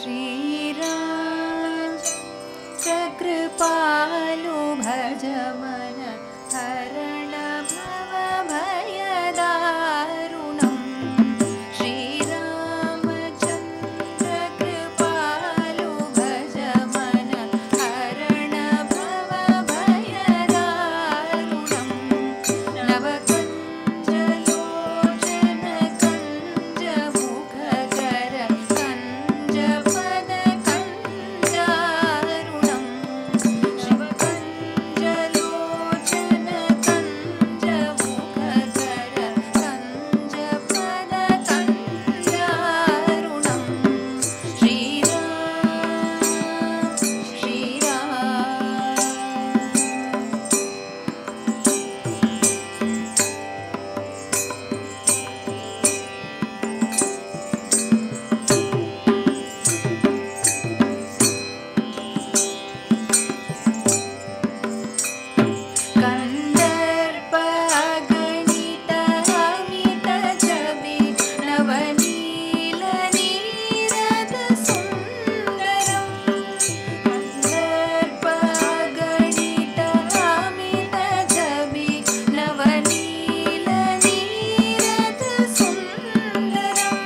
Shri Ram Chakrapalu Bhajamana Harana Bhava Bhayadarunam Shri Ramachandra Kripalu Bhajamana Harana Bhava Bhayadarunam Navakanja Lochana Kanja Mukhakara Kanja Pada Kanjarunam Shivakanja Lochana Kanja Mukhakara Kanja Pada Kanjarunam Shri Ram Shri Ram Kandarpa Ganita Amita Jabi Navanila Nirada Sundaram Kandarpa Ganita Amita Jabi Navanila Nirada Sundaram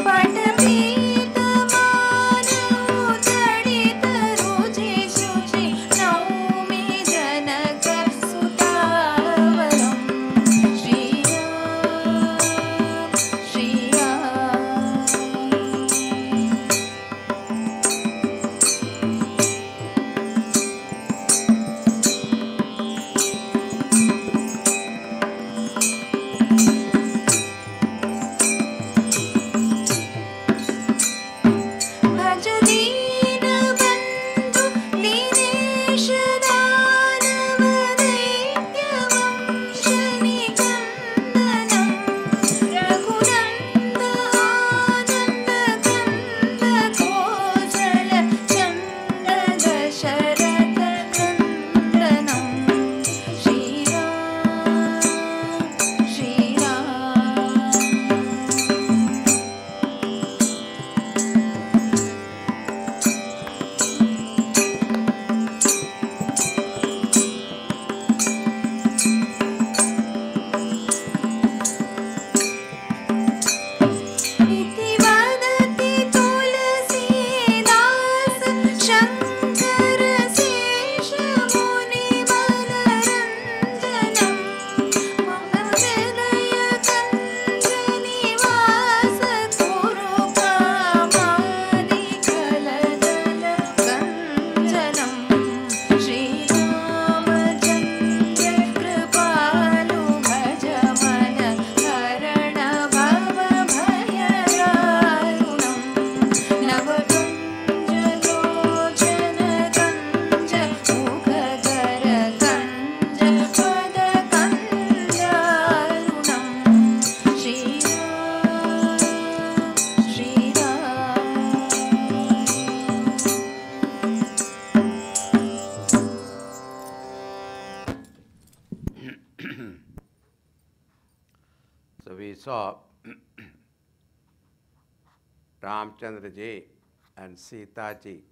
Patapita Manavu Tadita Ruchi Shuchi Naumi Janaka Sutavaram Shri Ram Shri Ram Bhajadina Bandhu Dinesha Danavadaityam Shani Kandanam Raghunanda Ananda Kanda Kosala Chanda Dasharatha Nandanam Shri Ram Shri Ram इति वदति तुलसीदास शङ्कर शेषमुनिमनरञ्जनं मम हृदयकञ्जनिवास कुरु कामादिकलदलकञ्जनं श्रीरामचन्द्र कृपालु भजमन हरण भव भयदारुणं नवकञ्जलोचन कञ्ज मुखकर कञ्ज पद कञ्जारुणं Shriram So we saw Ramchandra ji and Sita ji.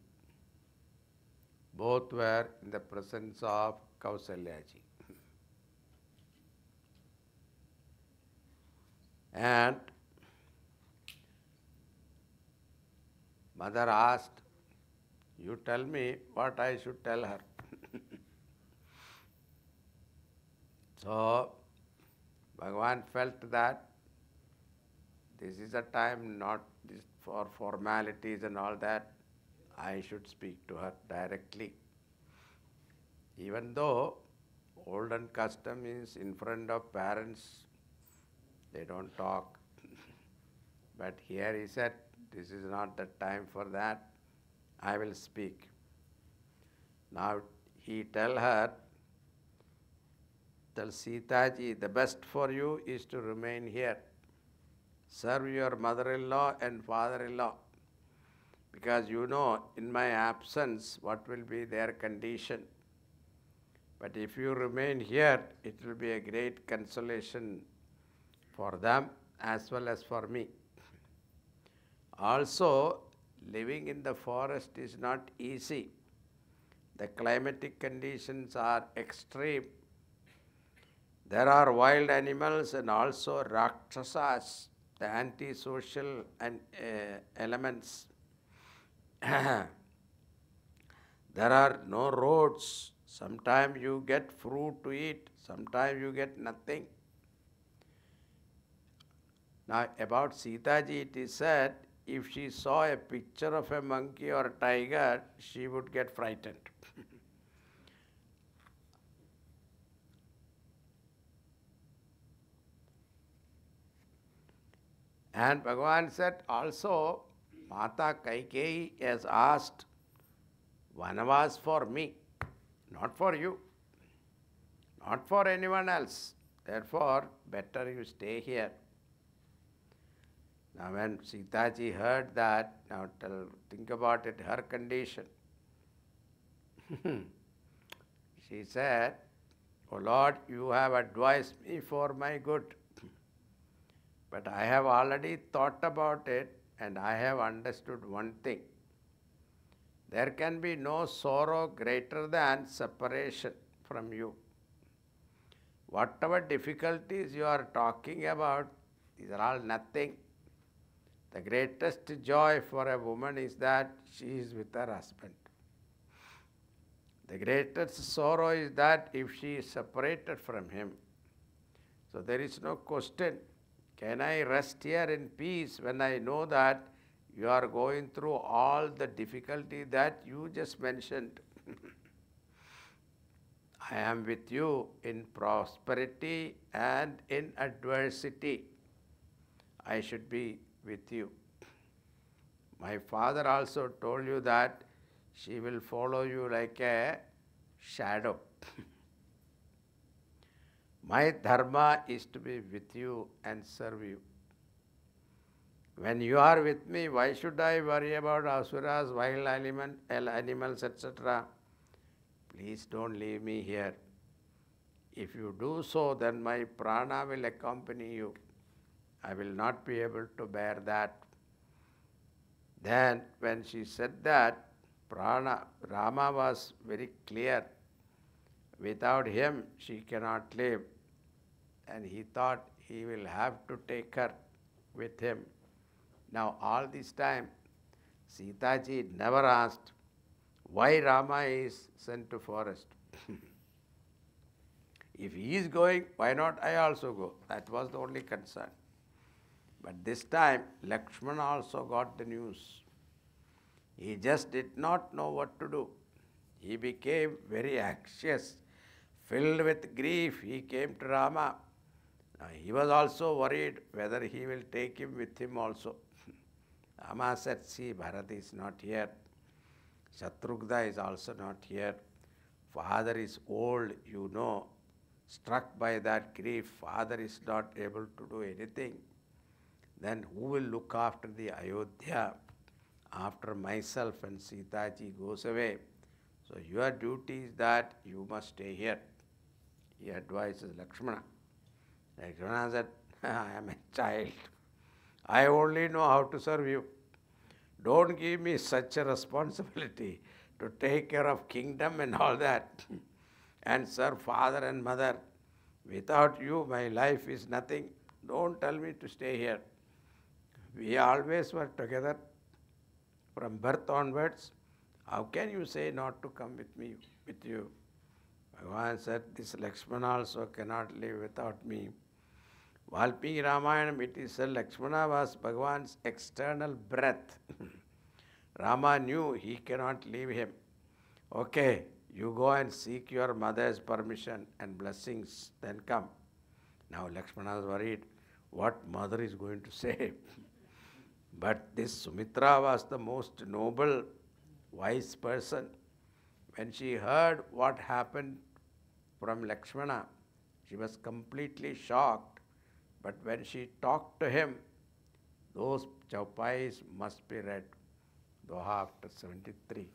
Both were in the presence of Kausalya ji. And mother asked, "You tell me what I should tell her." So Bhagavan felt that this is a time not this for formalities and all that. I should speak to her directly. Even though olden custom is in front of parents, they don't talk. But here he said, this is not the time for that. I will speak. Now he tell her, tell Sita ji, the best for you is to remain here. Serve your mother-in-law and father-in-law. Because you know, in my absence, what will be their condition. But if you remain here, it will be a great consolation for them as well as for me. Also, living in the forest is not easy. The climatic conditions are extreme. There are wild animals and also rakshasas, the antisocial elements. There are no roads. Sometimes you get fruit to eat, sometimes you get nothing. Now, about Sita ji, it is said, if she saw a picture of a monkey or a tiger, she would get frightened. And Bhagavan said also, Mata Kaikeyi has asked, Vanavas for me, not for you, not for anyone else. Therefore, better you stay here. Now when Sita ji heard that, now think about it, her condition. She said, "Oh Lord, you have advised me for my good. But I have already thought about it and I have understood one thing. There can be no sorrow greater than separation from you. Whatever difficulties you are talking about, these are all nothing. The greatest joy for a woman is that she is with her husband. The greatest sorrow is that if she is separated from him. So there is no question, can I rest here in peace when I know that you are going through all the difficulty that you just mentioned? I am with you in prosperity and in adversity. I should be with you. My father also told you that she will follow you like a shadow. My dharma is to be with you and serve you. When you are with me, why should I worry about asuras, wild animals, etc.? Please don't leave me here. If you do so, then my prana will accompany you. I will not be able to bear that. Then when she said that, Rama was very clear. Without him, she cannot live. And he thought he will have to take her with him. Now all this time, Sita ji never asked why Rama is sent to forest. If he is going, why not I also go? That was the only concern. But this time, Lakshmana also got the news. He just did not know what to do. He became very anxious, filled with grief. He came to Rama. Now, he was also worried whether he will take him with him also. Rama said, see, Bharat is not here. Shatrugna is also not here. Father is old, you know. Struck by that grief, father is not able to do anything. Then who will look after the Ayodhya after myself and Sita ji goes away? So your duty is that you must stay here. He advises Lakshmana. Lakshmana said, I am a child. I only know how to serve you. Don't give me such a responsibility to take care of kingdom and all that and serve father and mother. Without you, my life is nothing. Don't tell me to stay here. We always were together from birth onwards. How can you say not to come with me, with you? Bhagavan said, this Lakshmana also cannot live without me. Valmiki Ramayana, it is said Lakshmana was Bhagavan's external breath. Rama knew he cannot leave him. Okay, you go and seek your mother's permission and blessings, then come. Now Lakshmana was worried, what mother is going to say? But this Sumitra was the most noble, wise person. When she heard what happened from Lakshmana, she was completely shocked. But when she talked to him, those chaupais must be read. Doha after 73.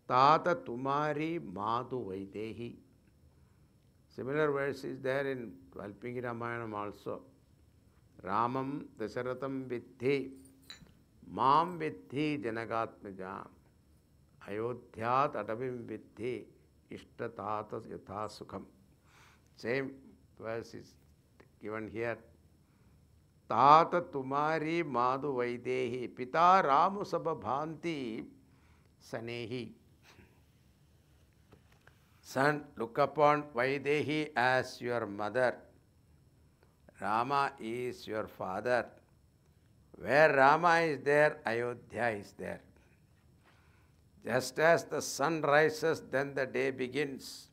Tata Tumari Madhu Vaidehi. Similar verse is there in Valmiki Ramayana also. Ramam Dasaratham Vidhi Mam Vidhi Janagatmajam Ayodhyat Adavim Vidhi Ishtatata Yatha Sukham. Same verse is given here. Tata Tumari Madhu Vaidehi Pita Ramu Sabhabhanti Sanehi. Son, look upon Vaidehi as your mother. Rama is your father. Where Rama is there, Ayodhya is there. Just as the sun rises, then the day begins.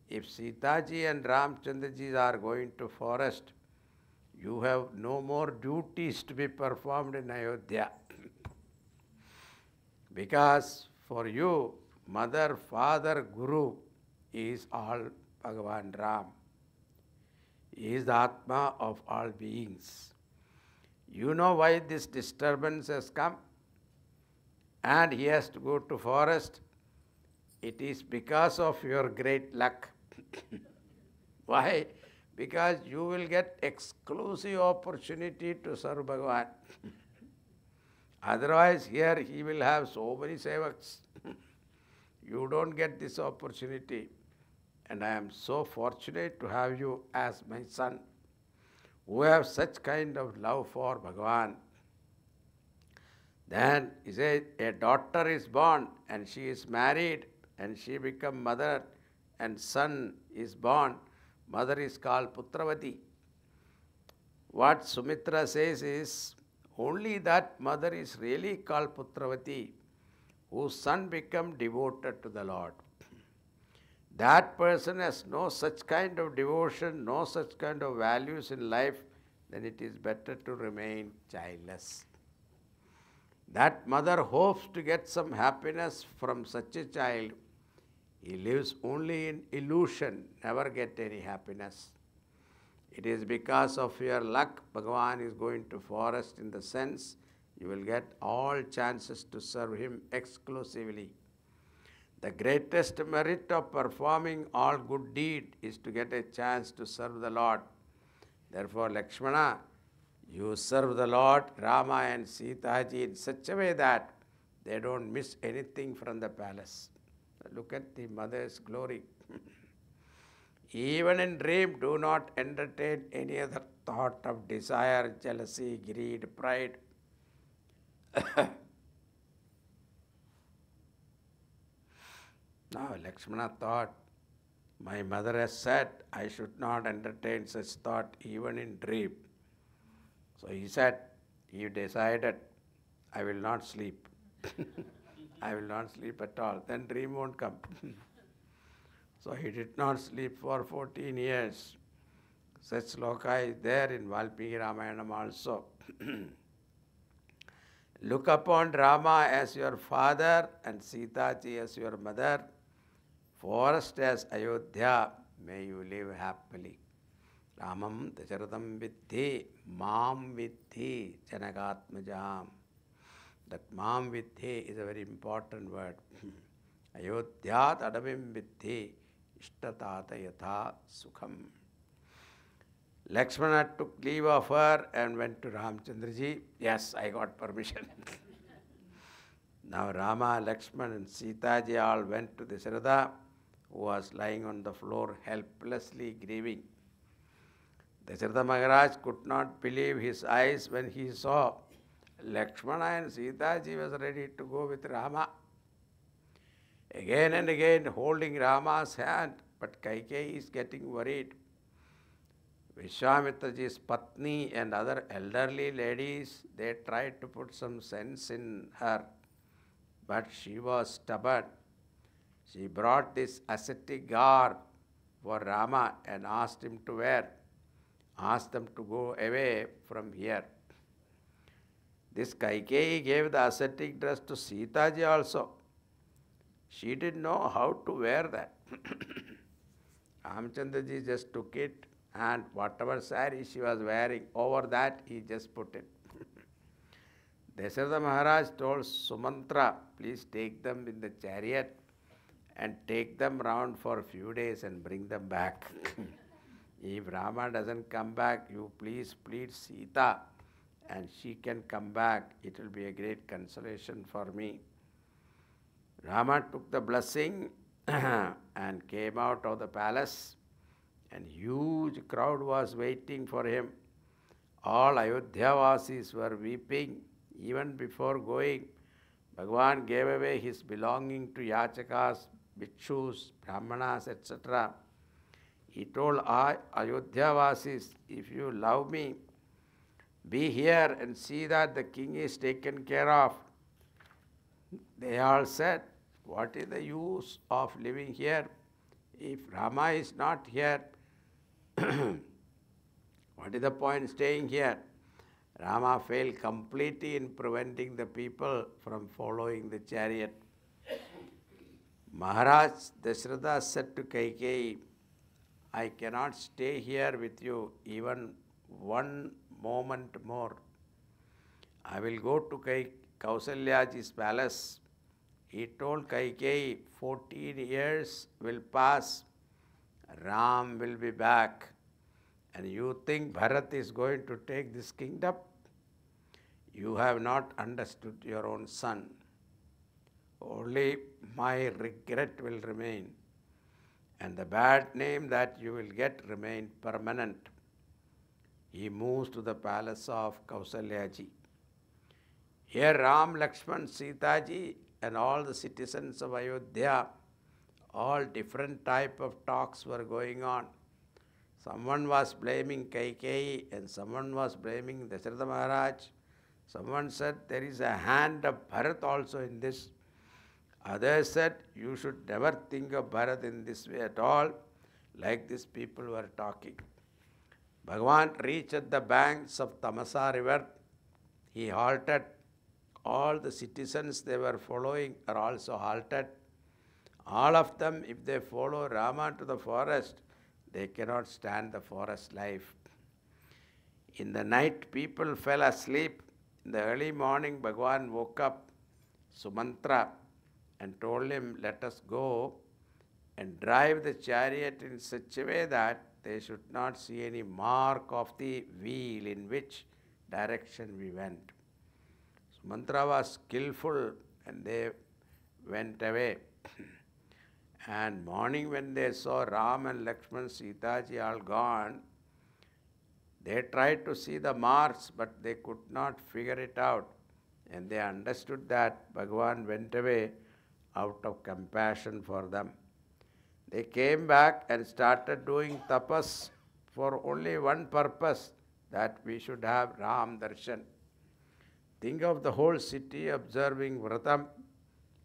If Sitaji and Ramchandraji are going to forest, you have no more duties to be performed in Ayodhya. Because for you, mother, father, guru is all Bhagavan Ram. He is the Atma of all beings. You know why this disturbance has come? And he has to go to forest. It is because of your great luck. Why? Because you will get exclusive opportunity to serve Bhagavan. Otherwise, here he will have so many sevaks. You don't get this opportunity. And I am so fortunate to have you as my son, who have such kind of love for Bhagavan. Then he says, a daughter is born and she is married and she become mother, and son is born. Mother is called Putravati. What Sumitra says is, only that mother is really called Putravati, whose son become devoted to the Lord. That person has no such kind of devotion, no such kind of values in life, then it is better to remain childless. That mother hopes to get some happiness from such a child. He lives only in illusion, never get any happiness. It is because of your luck, Bhagavan is going to forest in the sense you will get all chances to serve him exclusively. The greatest merit of performing all good deed is to get a chance to serve the Lord. Therefore, Lakshmana, you serve the Lord, Rama and Sita ji in such a way that they don't miss anything from the palace. Look at the mother's glory. Even in dream, do not entertain any other thought of desire, jealousy, greed, pride. Now, Lakshmana thought, my mother has said I should not entertain such thought even in dream. So he said, he decided, I will not sleep. I will not sleep at all. Then dream won't come. So he did not sleep for 14 years. Such sloka is there in Valmiki Ramayana also. Look upon Rama as your father and Sita ji as your mother. Forest as Ayodhya, may you live happily. Ramam Dasharatham Vidhi, Mam Vidhi, Janagatmajam. That Mam Vidhi is a very important word. Ayodhyat Adavim Vidhi, Ishtatata Yatha Sukham. Lakshmana took leave of her and went to Ramchandraji. Yes, I got permission. Now Rama, Lakshmana and Sita ji all went to Dasharatha, who was lying on the floor helplessly grieving. Dasharatha Maharaj could not believe his eyes when he saw Lakshmana and Sita ji was ready to go with Rama. Again and again holding Rama's hand, but Kaikeyi is getting worried. Vishwamitraji's Patni and other elderly ladies, they tried to put some sense in her, but she was stubborn. She brought this ascetic garb for Rama and asked him to wear, asked them to go away from here. This Kaikeyi gave the ascetic dress to Sita ji also. She didn't know how to wear that. Ramchandra ji just took it, and whatever sari she was wearing, over that he just put it. Dasharatha Maharaj told Sumantra, please take them in the chariot. and take them round for a few days and bring them back. If Rama doesn't come back, you please plead Sita and she can come back. It will be a great consolation for me. Rama took the blessing and came out of the palace, and huge crowd was waiting for him. All Ayodhyavasis were weeping. Even before going, Bhagavan gave away his belonging to Yachakas, Bhikshus, Brahmanas, etc. He told Ayodhyavasis, if you love me, be here and see that the king is taken care of. They all said, what is the use of living here? If Rama is not here, what is the point staying here? Rama failed completely in preventing the people from following the chariot. Maharaj Dasharatha said to Kaikeyi, I cannot stay here with you even one moment more. I will go to Kausalyaji's palace. He told Kaikeyi, 14 years will pass, Ram will be back. And you think Bharat is going to take this kingdom? You have not understood your own son. Only my regret will remain, and the bad name that you will get remain permanent. He moves to the palace of Kausalyaji. Here Ram, Lakshman, Sita ji and all the citizens of Ayodhya, all different type of talks were going on. Someone was blaming Kaikeyi and someone was blaming Dasharatha Maharaj. Someone said there is a hand of Bharat also in this. Others said you should never think of Bharat in this way at all. Like this people were talking. Bhagavan reached at the banks of Tamasa river. He halted. All the citizens they were following are also halted. All of them, if they follow Rama to the forest, they cannot stand the forest life. In the night, people fell asleep. In the early morning, Bhagavan woke up Sumantra and told him, let us go and drive the chariot in such a way that they should not see any mark of the wheel in which direction we went. Sumantra was skillful and they went away. And morning when they saw Ram and Lakshman, Sita ji all gone, they tried to see the marks, but they could not figure it out. And they understood that Bhagavan went away out of compassion for them. They came back and started doing tapas for only one purpose, that we should have Ram darshan. Think of the whole city observing vratam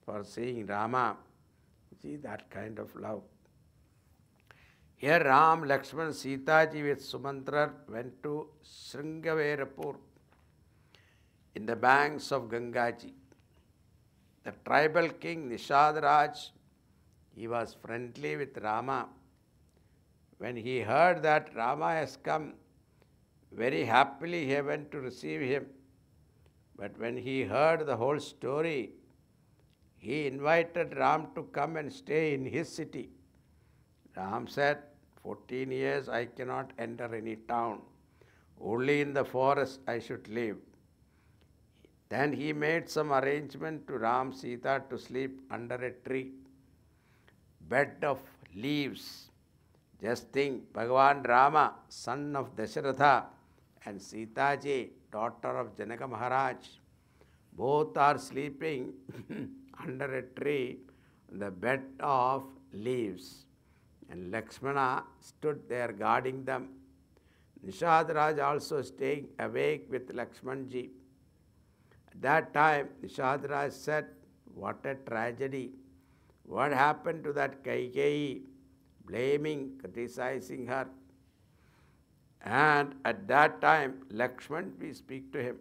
for seeing Rama. See that kind of love. Here Ram, Lakshman, Sita ji with Sumantra went to Sringaverapur in the banks of Gangaji. The tribal king Nishadraj, he was friendly with Rama. When he heard that Rama has come, very happily he went to receive him. But when he heard the whole story, he invited Ram to come and stay in his city. Ram said, 14 years I cannot enter any town. Only in the forest I should live. Then he made some arrangement to Ram, Sita to sleep under a tree. Bed of leaves. Just think, Bhagavan Rama, son of Dasharatha, and Sita ji, daughter of Janaka Maharaj, both are sleeping under a tree on the bed of leaves. And Lakshmana stood there guarding them. Nishadraj also staying awake with Lakshmanji. At that time, Nishadraj said, what a tragedy. What happened to that Kaikeyi? Blaming, criticizing her. And at that time, Lakshman, we speak to him.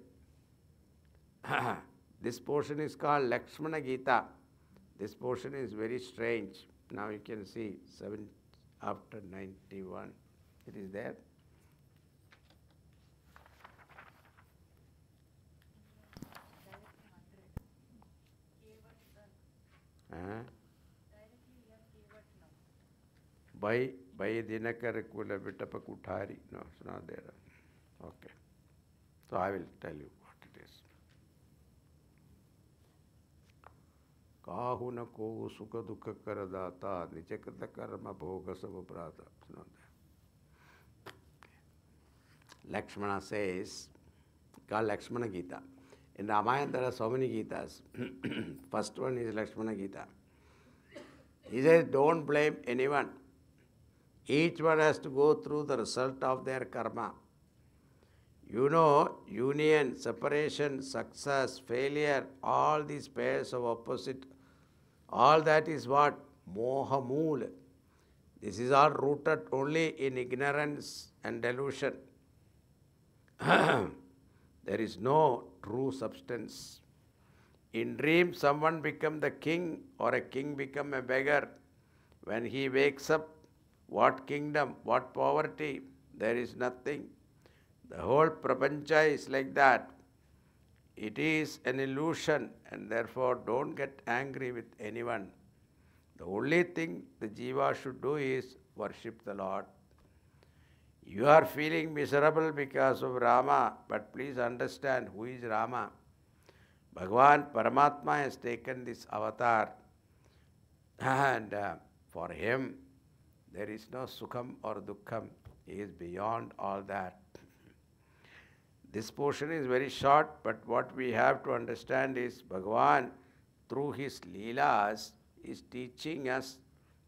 This portion is called Lakshmana Gita. This portion is very strange. Now you can see 7 after 91. It is there. by Dinakarakula Vitapa Kuthari. No, it's not there. Okay. So I will tell you what it is. Kahuna ko sukha dukha karadata nijakata karma bhoga savabrata. It's not there. Lakshmana says, called Lakshmana Gita. In Ramayana there are so many Gitas. First one is Lakshmana Gita. He says, don't blame anyone. Each one has to go through the result of their karma. You know, union, separation, success, failure, all these pairs of opposite, all that is what? Moha Mool. This is all rooted only in ignorance and delusion. There is no true substance. In dream, someone become the king or a king become a beggar. When he wakes up, what kingdom, what poverty? There is nothing. The whole prapancha is like that. It is an illusion, and therefore don't get angry with anyone. The only thing the jiva should do is worship the Lord. You are feeling miserable because of Rama, but please understand who is Rama. Bhagavan Paramatma has taken this avatar, and for him there is no sukham or dukkham. He is beyond all that. This portion is very short, but what we have to understand is Bhagavan, through his leelas, is teaching us,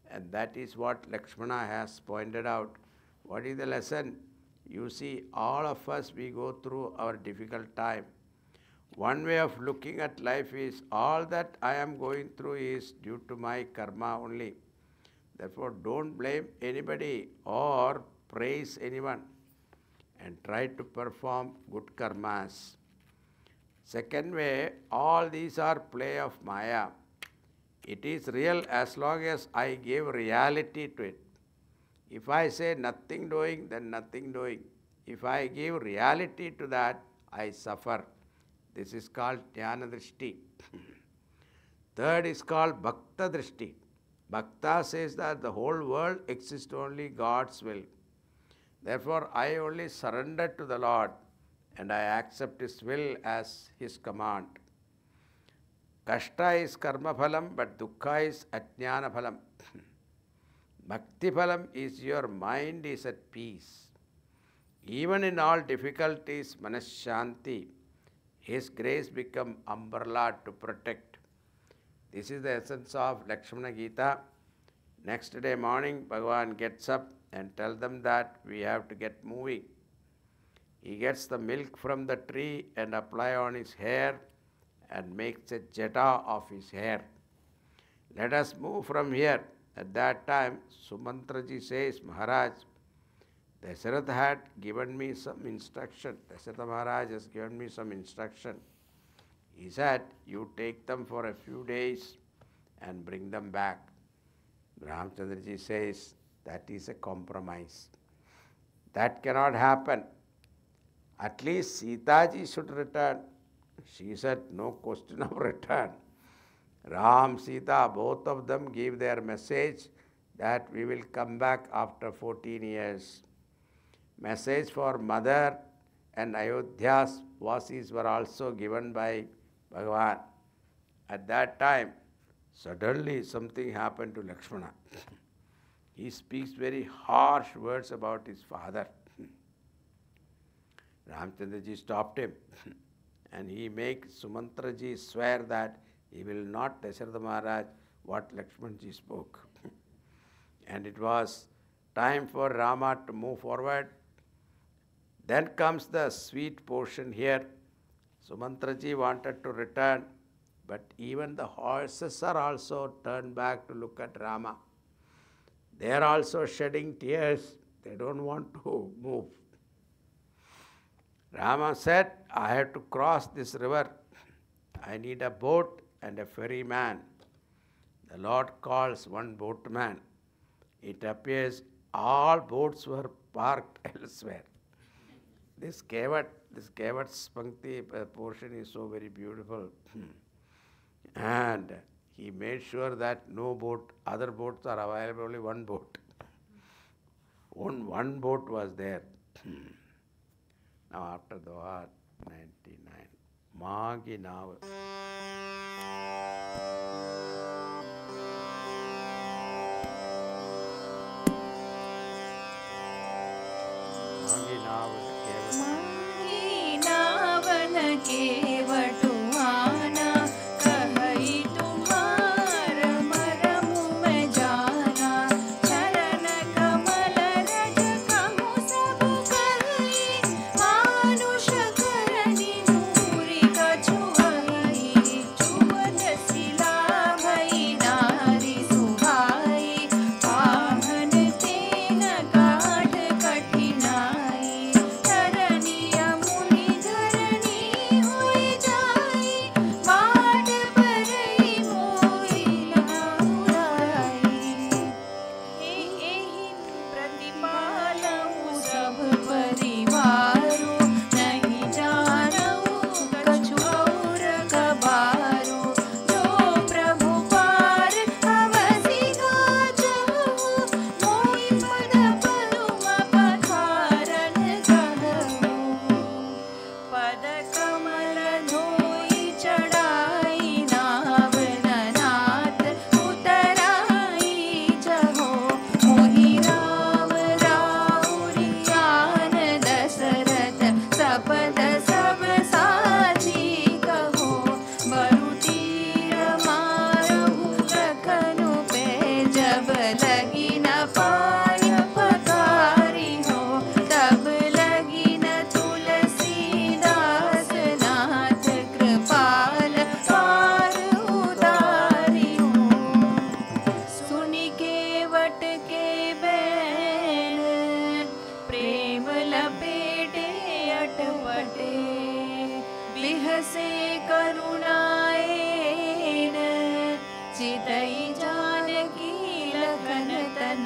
and that is what Lakshmana has pointed out. What is the lesson? You see, all of us, we go through our difficult time. One way of looking at life is, all that I am going through is due to my karma only. Therefore, don't blame anybody or praise anyone, and try to perform good karmas. Second way, all these are play of Maya. It is real as long as I give reality to it. If I say nothing doing, then nothing doing. If I give reality to that, I suffer. This is called Jnana Drishti. Third is called Bhakta Drishti. Bhakta says that the whole world exists only God's will. Therefore, I only surrender to the Lord, and I accept His will as His command. Kashta is karma phalam, but dukkha is ajnana phalam. Bhakti phalam is your mind is at peace. Even in all difficulties, manashanti, His grace become umbrella to protect. This is the essence of Lakshmana Gita. Next day morning, Bhagavan gets up and tells them that we have to get moving. He gets the milk from the tree and apply on his hair and makes a jeta of his hair. Let us move from here. At that time, Sumantraji says, Maharaj, Dasharatha had given me some instruction. Dasharatha Maharaj has given me some instruction. He said, you take them for a few days and bring them back. Ramchandraji says, that is a compromise. That cannot happen. At least Sitaji should return. She said, no question of return. Ram, Sita, both of them give their message that we will come back after 14 years. Message for mother and Ayodhya's Vasis were also given by Bhagavan. At that time, suddenly something happened to Lakshmana. He speaks very harsh words about his father. Ramchandraji stopped him and he makes Sumantraji swear that he will not Dasharatha Maharaj what Lakshmanji spoke. And it was time for Rama to move forward. Then comes the sweet portion here. Sumantraji wanted to return, but even the horses are also turned back to look at Rama. They are also shedding tears. They don't want to move. Rama said, I have to cross this river. I need a boat and a ferryman. The Lord calls one boatman. It appears all boats were parked elsewhere. This Kevat's Pankti portion is so very beautiful. And he made sure that no boat, other boats are available, only one boat. One boat was there. Now after the war, 99. Magi now. Magi now. मागी नावन केवटु आना, कहई तुम्हार मरम में जाना। चरण कमल रज कहु सब कही, मानुष करनी नूरी कछु हई। चुवत सिला भई नारी सुहाई, पाहन तेन काठ कठिनाई। धरनीय मुनि धरनी होई जाई, बाट परई मोहि नाउराई। एहि प्रतिपालऊ सब परिवारो, नहीं जानऊ कछु और कबारो। जो प्रभु पार अवसि गाचहु, मोहि पद पलुम पखारन कहु। पद कमल धोई चढ़ाई, नावन नाथ उतराई जहो। मोहि राम राउरियान दशरथ, सपद सब साची कहो। बरु तीर मारहु लखनु पे, जब लगी न पाय पखारी हो। तब लगी न तुलसीदास नाथ, कृपाल पार उतारी हो। सुनि केवट के बैन, प्रेम लपेटे अटपटे। बिहसे करुणाएन, चितई जानकी लखन तन।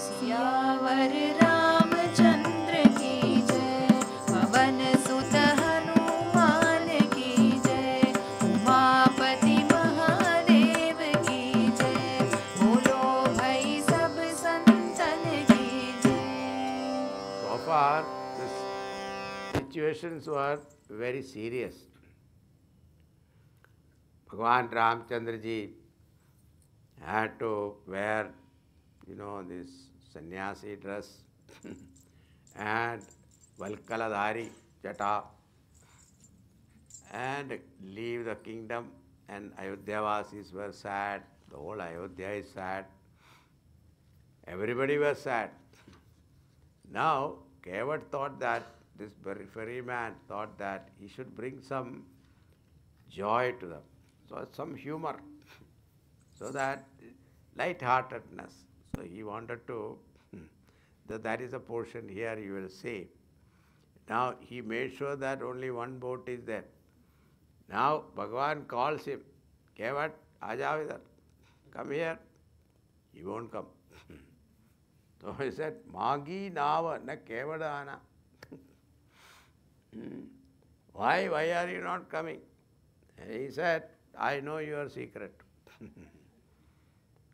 सियावर रामचंद्र की जय, पवन सुत हनुमान की जय। उमापति महादेव की जय, बोलो भाई सब संतन की जय। So far, the situations were very serious. Bhagavan Ramchandra ji had to wear, this sannyasi dress and Valkaladhari jata and leave the kingdom, and Ayodhyavasis were sad. The whole Ayodhya is sad. Everybody was sad. Now, Kevat thought that, this periphery man thought that he should bring some joy to them, so some humor, so that light-heartedness. So he wanted to, that is a portion here you will see. Now he made sure that only one boat is there. Now Bhagavan calls him, Kevat, aaja idhar, come here. He won't come. So he said, Magi nava na kevadana. Why are you not coming? He said, I know your secret.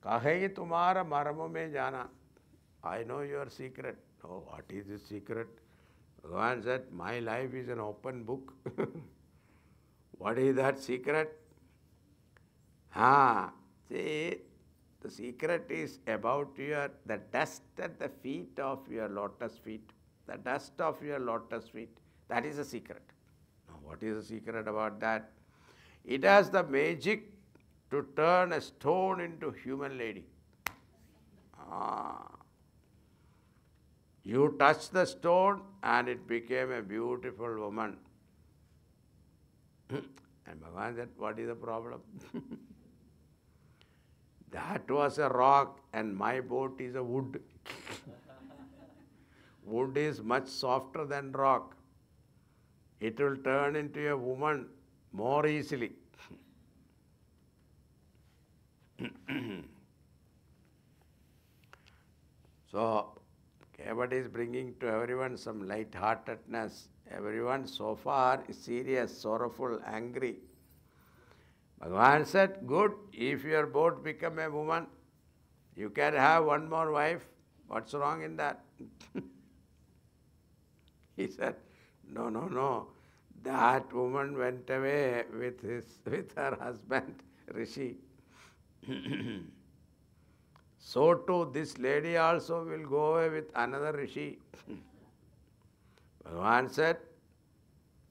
Kahai tumhara maramo mein jana. I know your secret. Oh, what is this secret? Bhagavan said, my life is an open book. What is that secret? See, the secret is about the dust at the feet of your lotus feet. The dust of your lotus feet. That is the secret. Now, what is the secret about that? It has the magic to turn a stone into human lady. You touch the stone and it became a beautiful woman. And Bhagavan said, what is the problem? That was a rock and my boat is a wood. Wood is much softer than rock. It will turn into a woman more easily. So, Kevat is bringing to everyone some light-heartedness. Everyone so far is serious, sorrowful, angry. Bhagavan said, good, if your boat become a woman, you can have one more wife. What's wrong in that? He said, no, no, no. That woman went away with her husband, Rishi. So too, this lady also will go away with another Rishi. Bhagavan said,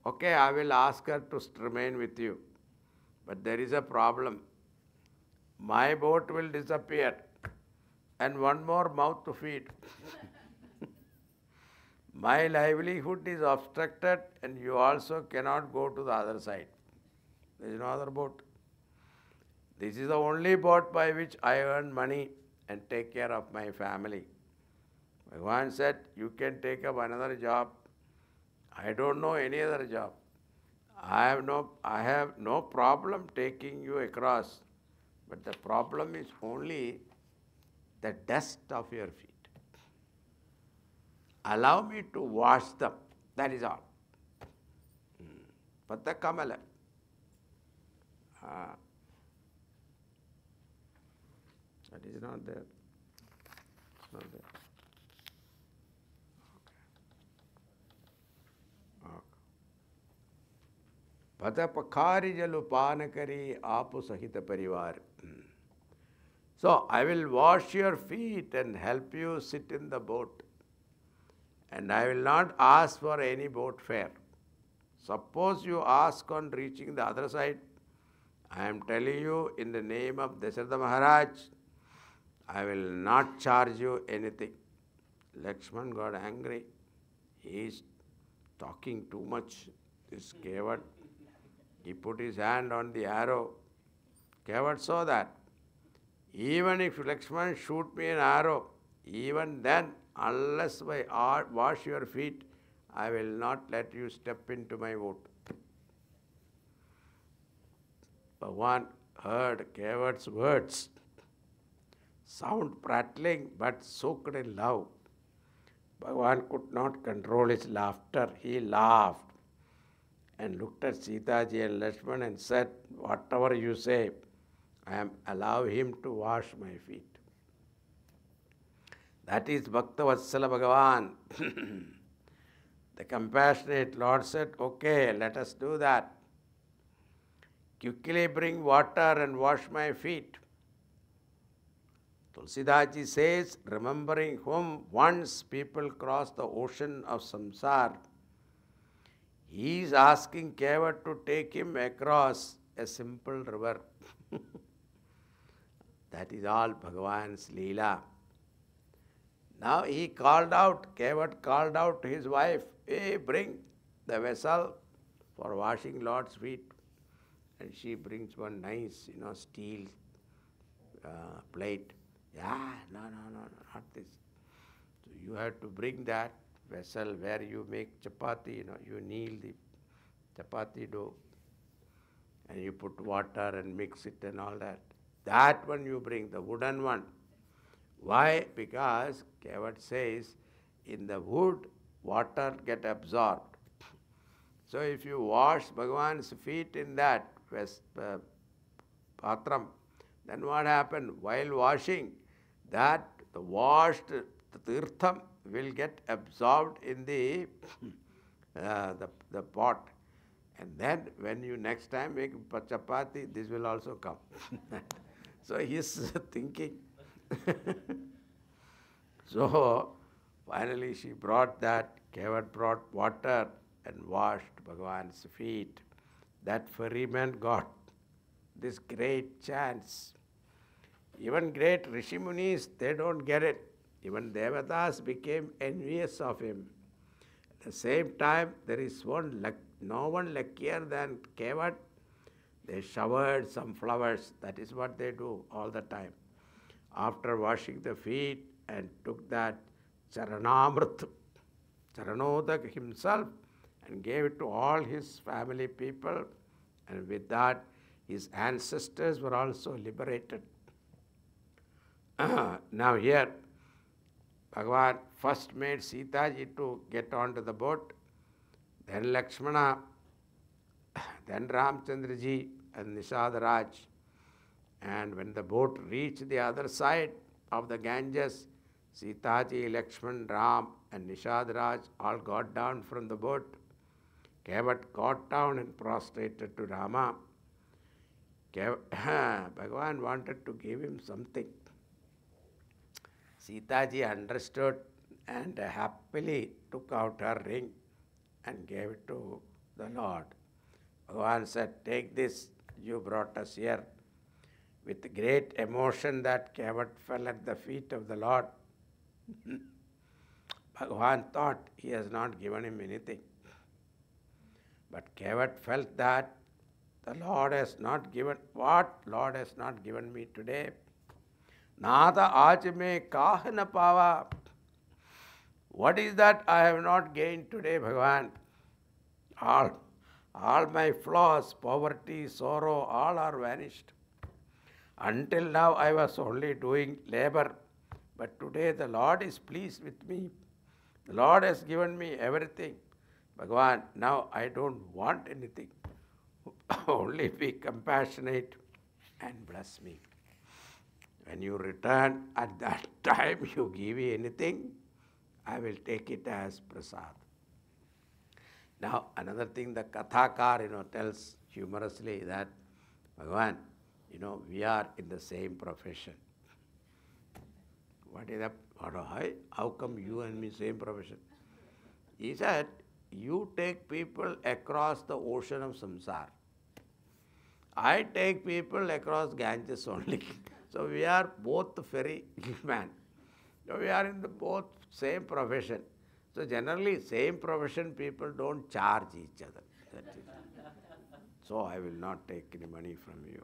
okay, I will ask her to remain with you. But there is a problem. My boat will disappear and one more mouth to feed. My livelihood is obstructed and you also cannot go to the other side. There is no other boat. This is the only boat by which I earn money and take care of my family. Bhagavan said, you can take up another job. I don't know any other job. I have no problem taking you across, but the problem is only the dust of your feet. Allow me to wash them. That is all. But the Kamala. That is not there. It's not there. Pata pakhari jalu panakari apu sahita parivar. So I will wash your feet and help you sit in the boat. And I will not ask for any boat fare. Suppose you ask on reaching the other side, I am telling you in the name of Dasharatha Maharaj, I will not charge you anything. Lakshman got angry. He is talking too much, this coward. He put his hand on the arrow. Coward saw that. Even if Lakshman shoot me an arrow, even then, unless I wash your feet, I will not let you step into my boat. Bhagavan heard coward's words. Sound prattling, but soaked in love. Bhagavan could not control his laughter. He laughed and looked at Sita ji and Lakshman and said, whatever you say, allow him to wash my feet. That is Bhakta Vatsala Bhagavan. The compassionate Lord said, okay, let us do that. Quickly bring water and wash my feet. Tulsidaji says, remembering whom once people cross the ocean of samsara, he is asking coward to take him across a simple river. That is all Bhagavan's Leela. Now he called out, coward called out to his wife, hey, bring the vessel for washing Lord's feet. And she brings one nice, steel plate. Yeah, no, not this. So you have to bring that vessel where you make chapati, you knead the chapati dough and you put water and mix it and all that. That one you bring, the wooden one. Why? Because Coward says, in the wood, water get absorbed. So if you wash Bhagavan's feet in that patram, then what happened? While washing, the washed tirtham will get absorbed in the pot. And then when you next time make chapati, this will also come. So he is thinking. So finally she brought that, Coward brought water and washed Bhagavan's feet. That ferryman got this great chance. Even great Rishi Munis, they don't get it. Even Devatas became envious of him. At the same time, there is no one luckier than Coward. They showered some flowers. That is what they do all the time. After washing the feet and took that Charanamrit, Charanodak himself, and gave it to all his family people. And with that, his ancestors were also liberated. Now here, Bhagavan first made Sita ji to get onto the boat, then Lakshmana, then Ramchandra ji and Nishad Raj. And when the boat reached the other side of the Ganges, Sitaji, Lakshman, Ram and Nishadraj all got down from the boat. Kevat got down and prostrated to Rama. Bhagavan wanted to give him something. Sitaji understood and happily took out her ring and gave it to the Lord. Bhagavan said, "Take this, you brought us here." With great emotion, that Kevat fell at the feet of the Lord. Bhagavan thought he has not given him anything. But Kevat felt that the Lord has not given, what Lord has not given me today? Nada aaj mein kaah na pava. What is that I have not gained today, Bhagavan? All my flaws, poverty, sorrow, all are vanished. Until now I was only doing labor, but today the Lord is pleased with me. The Lord has given me everything. Bhagavan, now I don't want anything. Only be compassionate and bless me. When you return, at that time you give me anything, I will take it as prasad. Now another thing, the Kathakar tells humorously that, Bhagavan, we are in the same profession. What is that? How come you and me same profession? He said, you take people across the ocean of samsara. I take people across Ganges only. So we are both ferry man. So we are in the both same profession. So generally same profession people don't charge each other. So I will not take any money from you.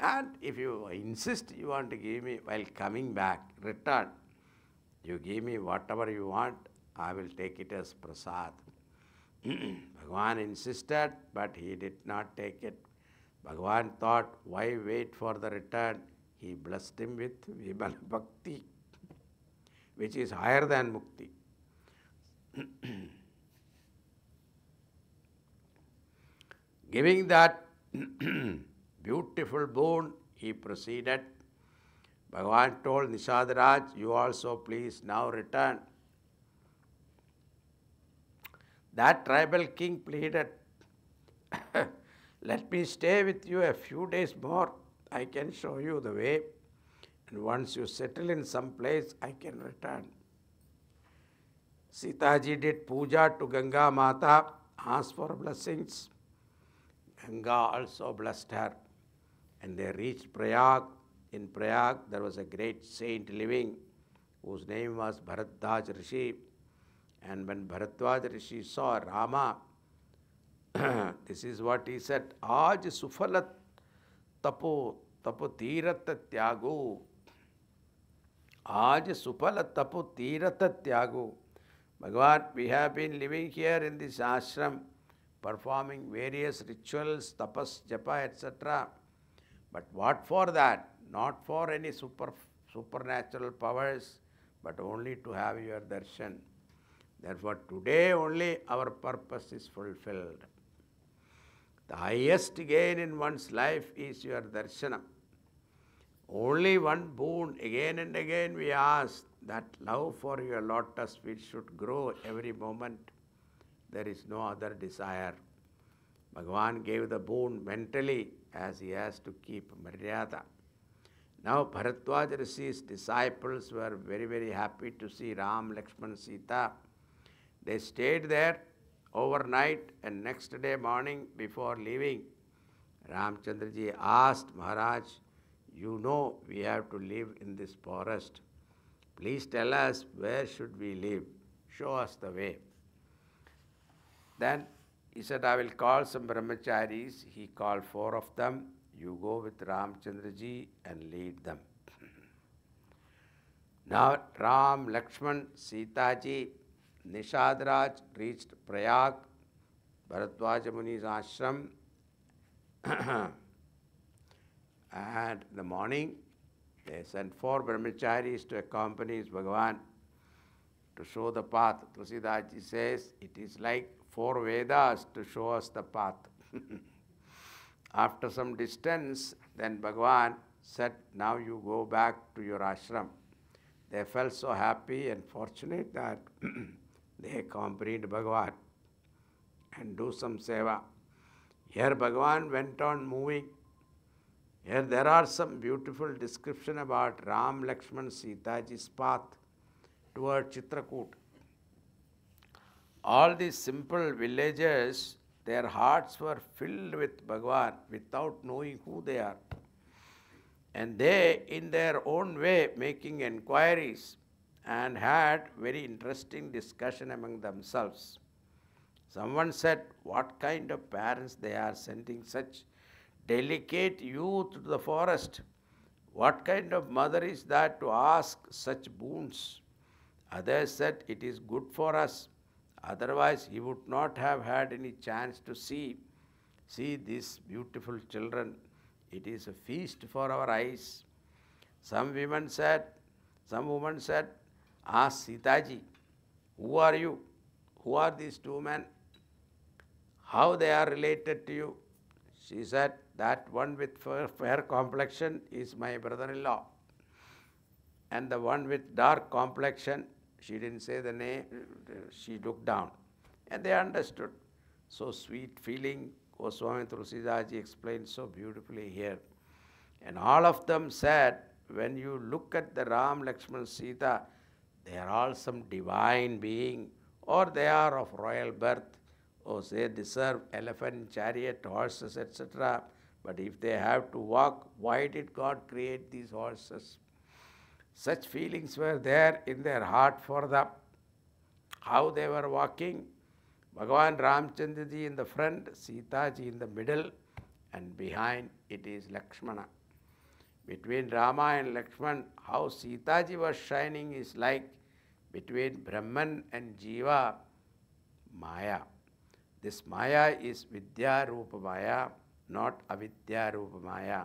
And if you insist you want to give me while coming back, return, you give me whatever you want, I will take it as prasad. Bhagavan insisted, but he did not take it. Bhagavan thought, why wait for the return? He blessed him with Vimala Bhakti, which is higher than Mukti. Giving that beautiful boon, he proceeded. Bhagavan told Nishadraj, you also please now return. That tribal king pleaded, let me stay with you a few days more. I can show you the way. And once you settle in some place, I can return. Sitaji did puja to Ganga Mata, asked for blessings. Ganga also blessed her. And they reached Prayag. In Prayag, there was a great saint living whose name was Bharadwaj Rishi. And when Bharadwaj Rishi saw Rama, this is what he said, Aaj sufalat tapo tirat tyagu. Aaj sufalat tapo tirat tyagu. Bhagavan, we have been living here in this ashram, performing various rituals, tapas, japa, etc. But what for that? Not for any supernatural powers, but only to have your darshan. Therefore, today only our purpose is fulfilled. The highest gain in one's life is your darshanam. Only one boon, again and again we ask that love for your lotus feet should grow every moment. There is no other desire. Bhagavan gave the boon mentally as he has to keep Maryada. Now Bharadwaj Rishi's disciples were very, very happy to see Ram, Lakshman, Sita. They stayed there overnight, and next day morning before leaving, Ramchandraji asked Maharaj, you know we have to live in this forest. Please tell us where should we live. Show us the way. Then he said, I will call some brahmacharis. He called 4 of them. You go with Ramchandraji and lead them. Now Ram, Lakshman, Sitaji, Nishadraj reached Prayag, Bharadwaja Muni's ashram. And in the morning, they sent 4 brahmacharis to accompany Bhagavan to show the path. Tulsidaji says, it is like 4 Vedas to show us the path. After some distance, then Bhagavan said, now you go back to your ashram. they felt so happy and fortunate that they accompanied Bhagavan and do some seva. Here Bhagavan went on moving. Here there are some beautiful description about Ram, Lakshman, Sitaji's path toward Chitrakoot. All these simple villagers, their hearts were filled with Bhagavan without knowing who they are. And they, in their own way, making inquiries and had very interesting discussion among themselves. Someone said, what kind of parents they are sending such delicate youth to the forest? What kind of mother is that to ask such boons? Others said, it is good for us. Otherwise, he would not have had any chance to see these beautiful children. It is a feast for our eyes. Some woman said, ask Sitaji, who are you? Who are these two men? How they are related to you? She said, that one with fair complexion is my brother-in-law. And the one with dark complexion, she didn't say the name, she looked down. And they understood. So sweet feeling, Swami Tulsidaji explained so beautifully here. And all of them said, when you look at the Ram, Lakshman, Sita, they are all some divine being, or they are of royal birth, or they deserve elephant, chariot, horses, etc. But if they have to walk, why did God create these horses? Such feelings were there in their heart for them. How they were walking, Bhagavan Ramchandraji in the front, Sitaji in the middle, and behind it is Lakshmana. Between Rama and Lakshman, how Sitaji was shining is like between Brahman and Jiva, Maya. This Maya is Vidya Rupa Maya, not Avidya Rupa Maya.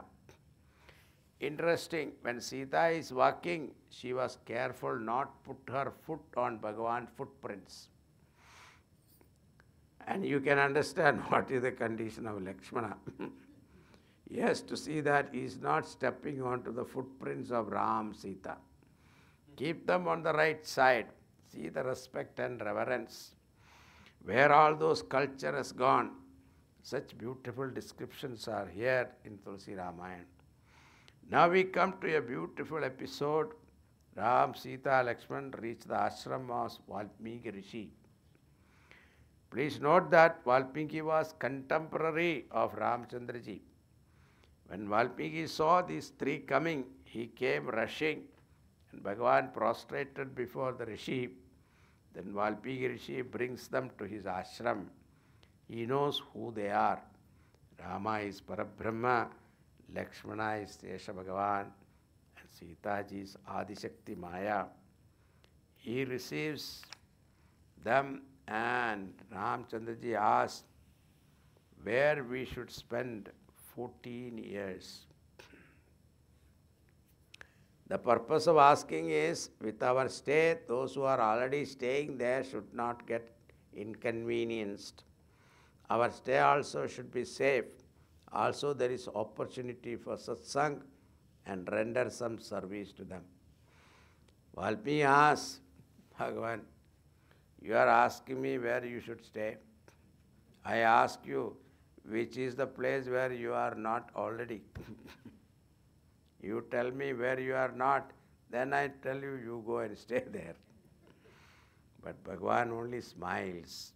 Interesting, when Sita is walking, she was careful not put her foot on Bhagavan's footprints. And you can understand what is the condition of Lakshmana. He has to see that he is not stepping onto the footprints of Ram, Sita. Keep them on the right side. See the respect and reverence. Where all those culture has gone, such beautiful descriptions are here in Tulsi Ramayana. Now we come to a beautiful episode. Ram, Sita, Lakshman reach the ashram of Valmiki Rishi. Please note that Valmiki was contemporary of Ramchandraji. When Valmiki saw these three coming, he came rushing, and Bhagavan prostrated before the Rishi. Then Valmiki Rishi brings them to his ashram. He knows who they are. Rama is Parabrahma, Lakshmana is Sesha Bhagavan, and Sitaji is Adishakti Maya. He receives them, and Ramchandraji asks where we should spend 14 years. The purpose of asking is, with our stay, those who are already staying there should not get inconvenienced. Our stay also should be safe. Also, there is opportunity for satsang and render some service to them. Valmiki asks, Bhagavan, you are asking me where you should stay. I ask you, which is the place where you are not already? You tell me where you are not, then I tell you, you go and stay there. But Bhagavan only smiles.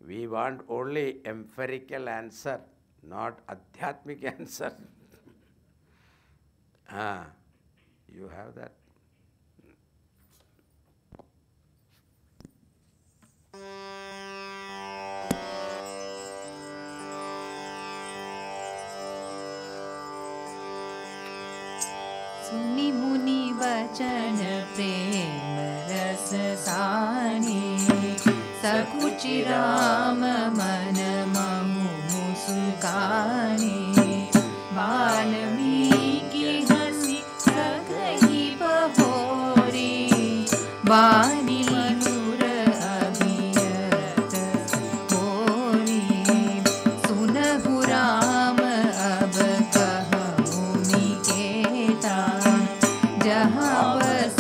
We want only empirical answer, not adhyatmic answer. You have that? सुनि मुनि वचन प्रेम रस साने सकुचि राम मन महु मुस्काने वाल्मीकि हंसी सकहि बहोरी वाणी मधुर अभियत होरी सुनहु राम अब कहूँ निकेता जहाँ बस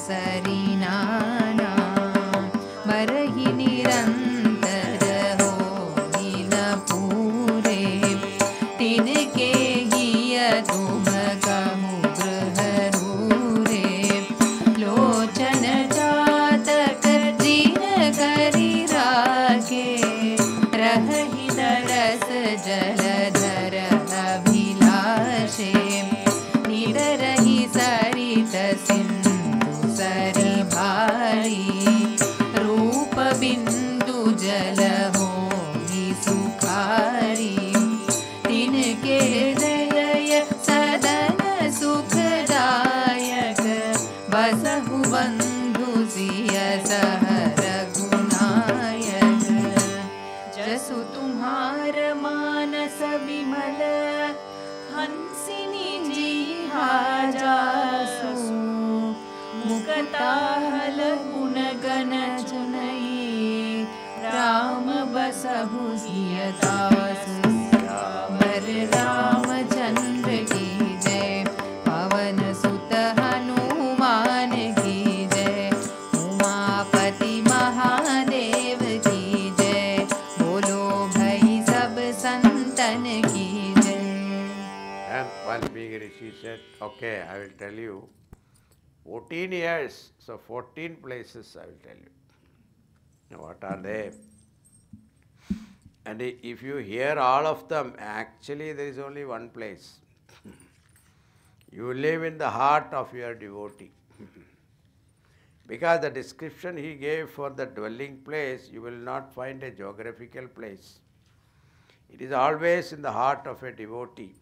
सरिनाना मरहि निरंतर हो न पूरे तिनके हिय तुम कहु गृहरूरे लोचन चातक दीन करि राखे रहहि दरस जलधर अभिलाषे निररहि सरित सिंधु सरि भारी रूप बिंदु जल होहि सुखारी तिनके हृदय सदन सुखदायक बसहु बंधु सिय सह रघुनायक जसु तुम्हार मानस विमल हंसिनी जिहा जासु मुकताहल गुण गण चुनई राम बसहु सिय दासु वर रामचंद्र की जय पवन सुत हनुमान की जय उमापति महादेव की जय बोलो भई सब संतन की जय. And one big rishi said, okay, I will tell you 14 years, so 14 places I will tell you. Now, what are they? And if you hear all of them, actually there is only one place. You live in the heart of your devotee. Because the description he gave for the dwelling place, you will not find a geographical place. It is always in the heart of a devotee.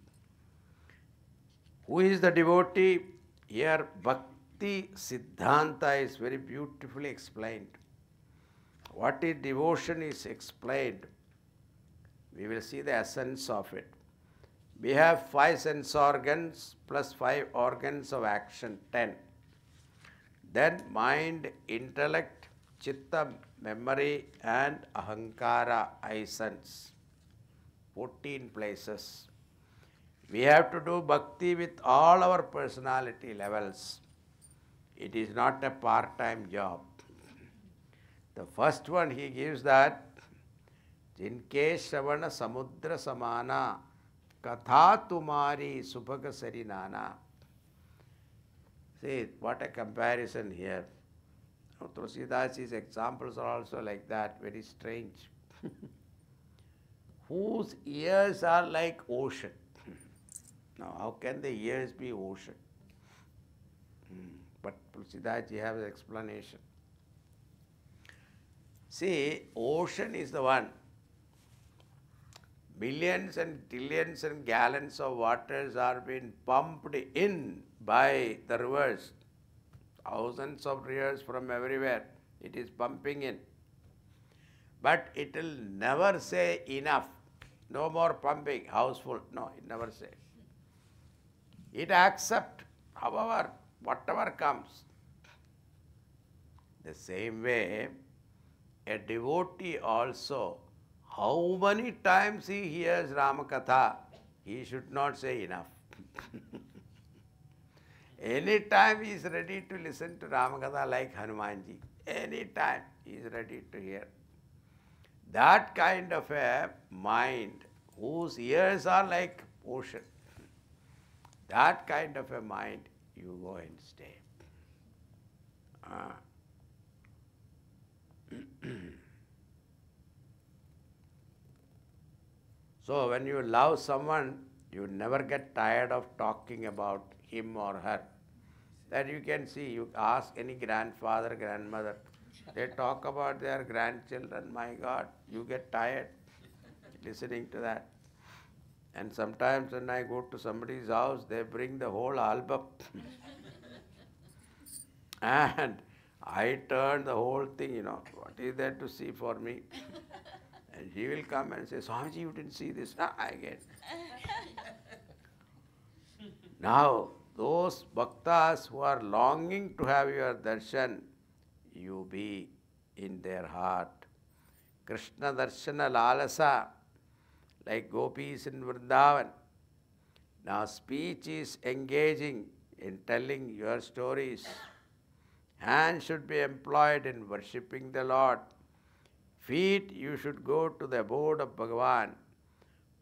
Who is the devotee? Here Bhakti Siddhanta is very beautifully explained. What is devotion is explained. We will see the essence of it. We have 5 sense organs plus 5 organs of action, 10. Then mind, intellect, chitta, memory and ahankara, I sense. 14 places. We have to do bhakti with all our personality levels. It is not a part-time job. The first one he gives that Jinke Shavana Samudra Samana Katha Tumari Subhaga Sarinana. See, what a comparison here. Tulsidas's examples are also like that, very strange. Whose ears are like ocean. Now, how can the ears be ocean? But Tulsidas has an explanation. See, ocean is the one. Millions and trillions and gallons of waters are being pumped in by the rivers. Thousands of rivers from everywhere. It is pumping in. But it will never say enough. No more pumping, house full. No, it never say. It accepts, however, whatever comes. The same way, a devotee also, how many times he hears Ramakatha, he should not say enough. Anytime he is ready to listen to Ramakatha like Hanumanji. Anytime he is ready to hear. That kind of a mind, whose ears are like ocean, that kind of a mind, you go and stay. So when you love someone, you never get tired of talking about him or her. That you can see, you ask any grandfather, grandmother, they talk about their grandchildren, my God, you get tired listening to that. And sometimes when I go to somebody's house, they bring the whole album. And I turn the whole thing, what is there to see for me? And he will come and say, Swamiji, you didn't see this? I get. Now, those bhaktas who are longing to have your darshan, you be in their heart. Krishna darshana lalasa, like gopis in Vrindavan. Now speech is engaging in telling your stories. Hands should be employed in worshipping the Lord. Feet, you should go to the abode of Bhagavan.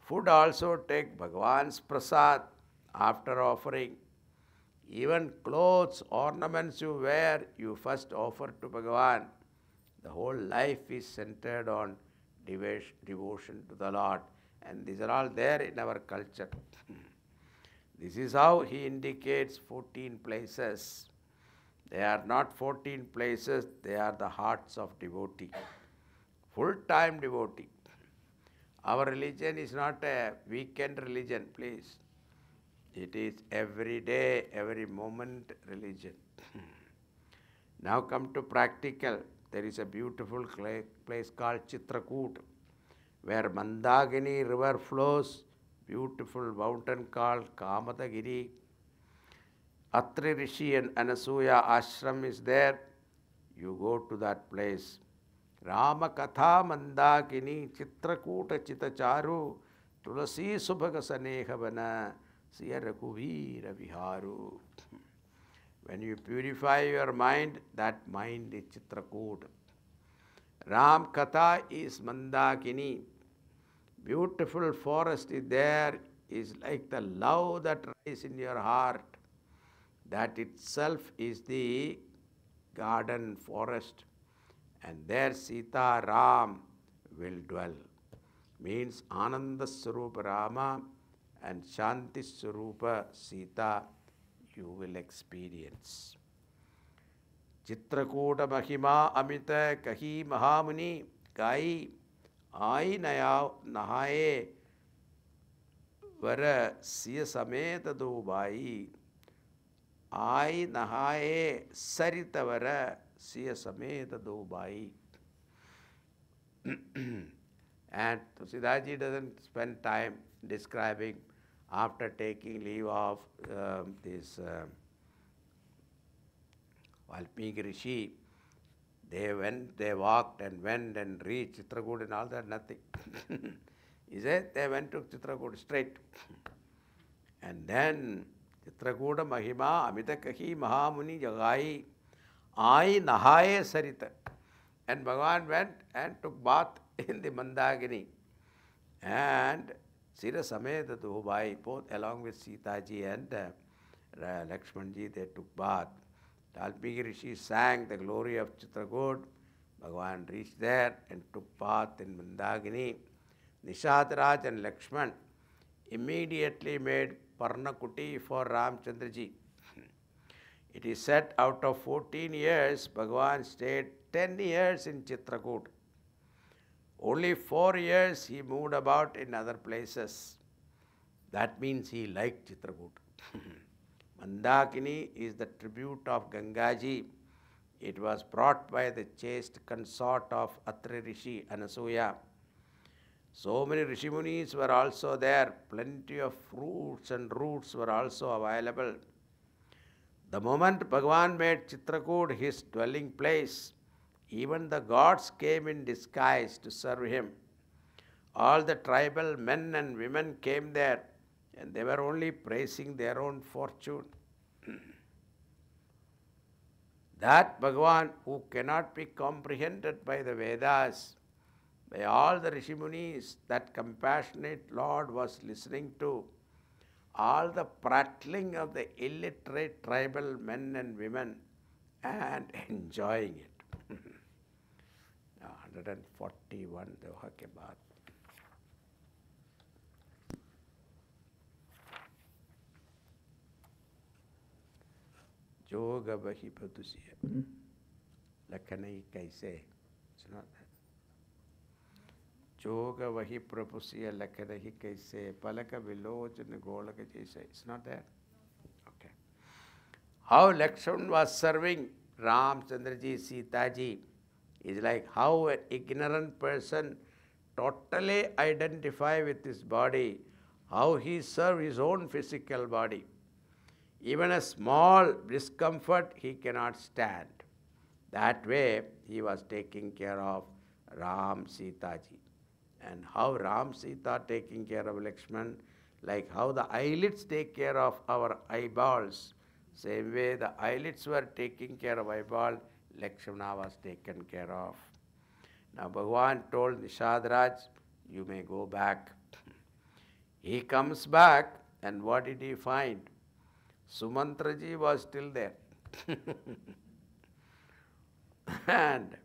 Food also take Bhagavan's prasad after offering. Even clothes, ornaments you wear, you first offer to Bhagavan. The whole life is centered on devotion to the Lord. And these are all there in our culture. This is how he indicates 14 places. They are not 14 places, they are the hearts of devotee. Full-time devotee. Our religion is not a weekend religion, please. It is every day, every moment religion. Now come to practical. There is a beautiful place called Chitrakoot, where Mandagini river flows, beautiful mountain called Kamatagiri. Atri Rishi and Anasuya ashram is there. You go to that place. Rama Katha Mandakini Chitrakoota Chitacharu Tulasi Subhaga Sanehavana Siya Raghuvira Viharu. When you purify your mind, that mind is Chitrakoot. Ram Katha is Mandakini. Beautiful forest is there, is like the love that rises in your heart. That itself is the garden forest. And there Sita Ram will dwell. Means Ananda Swarupa Rama and Shanti Swarupa Sita you will experience. Chitrakoota Mahima Amita Kahi Mahamuni Kai Ai Nahaye Vara Siya Sameta Dubai Ai Nahaye Saritavara Siya Sameta Dubai. And Tusidaji doesn't spend time describing after taking leave of this Valmiki Rishi. They walked and went and reached Chitrakoot and all that, nothing. He said they went to Chitrakoot straight. And then Chitrakoota Mahima Amitakahi Mahamuni Jagai Ai Nahaye Sarita. And Bhagavan went and took bath in the Mandagini. And Sira Sameta Dubai, both along with Sita ji and Lakshman ji, they took bath. Valmiki Rishi sang the glory of Chitrakoot. Bhagavan reached there and took bath in Mandagini. Nishadraj and Lakshman immediately made Parnakuti for Ramchandra ji. It is said out of 14 years, Bhagavan stayed 10 years in Chitrakoot. Only 4 years he moved about in other places. That means he liked Chitrakoot. Mandakini is the tribute of Gangaji. It was brought by the chaste consort of Atri Rishi, Anasuya. So many Rishimunis were also there. Plenty of fruits and roots were also available. The moment Bhagavan made Chitrakoot his dwelling place, even the gods came in disguise to serve him. All the tribal men and women came there, and they were only praising their own fortune. That Bhagavan, who cannot be comprehended by the Vedas, by all the Rishimunis, that compassionate Lord was listening to all the prattling of the illiterate tribal men and women and enjoying it. 141 दोहा के बाद जोग वही प्रदुषिय लखनई कैसे सुना था जोग वही प्रपुषिय लखनई कैसे पलक विलोचन गोलक जैसे. It's not there. Okay. How Lakshman was serving Ramchandra ji, Sita ji is like how an ignorant person totally identify with his body, how he serves his own physical body. Even a small discomfort he cannot stand. That way he was taking care of Ram, Sita ji. And how Ram, Sita taking care of Lakshman, like how the eyelids take care of our eyeballs, Same way the eyelids were taken care of eyeball, Lakshmana was taken care of. Now Bhagavan told Nishadraj, you may go back. He comes back, and what did he find? Sumantraji was still there. And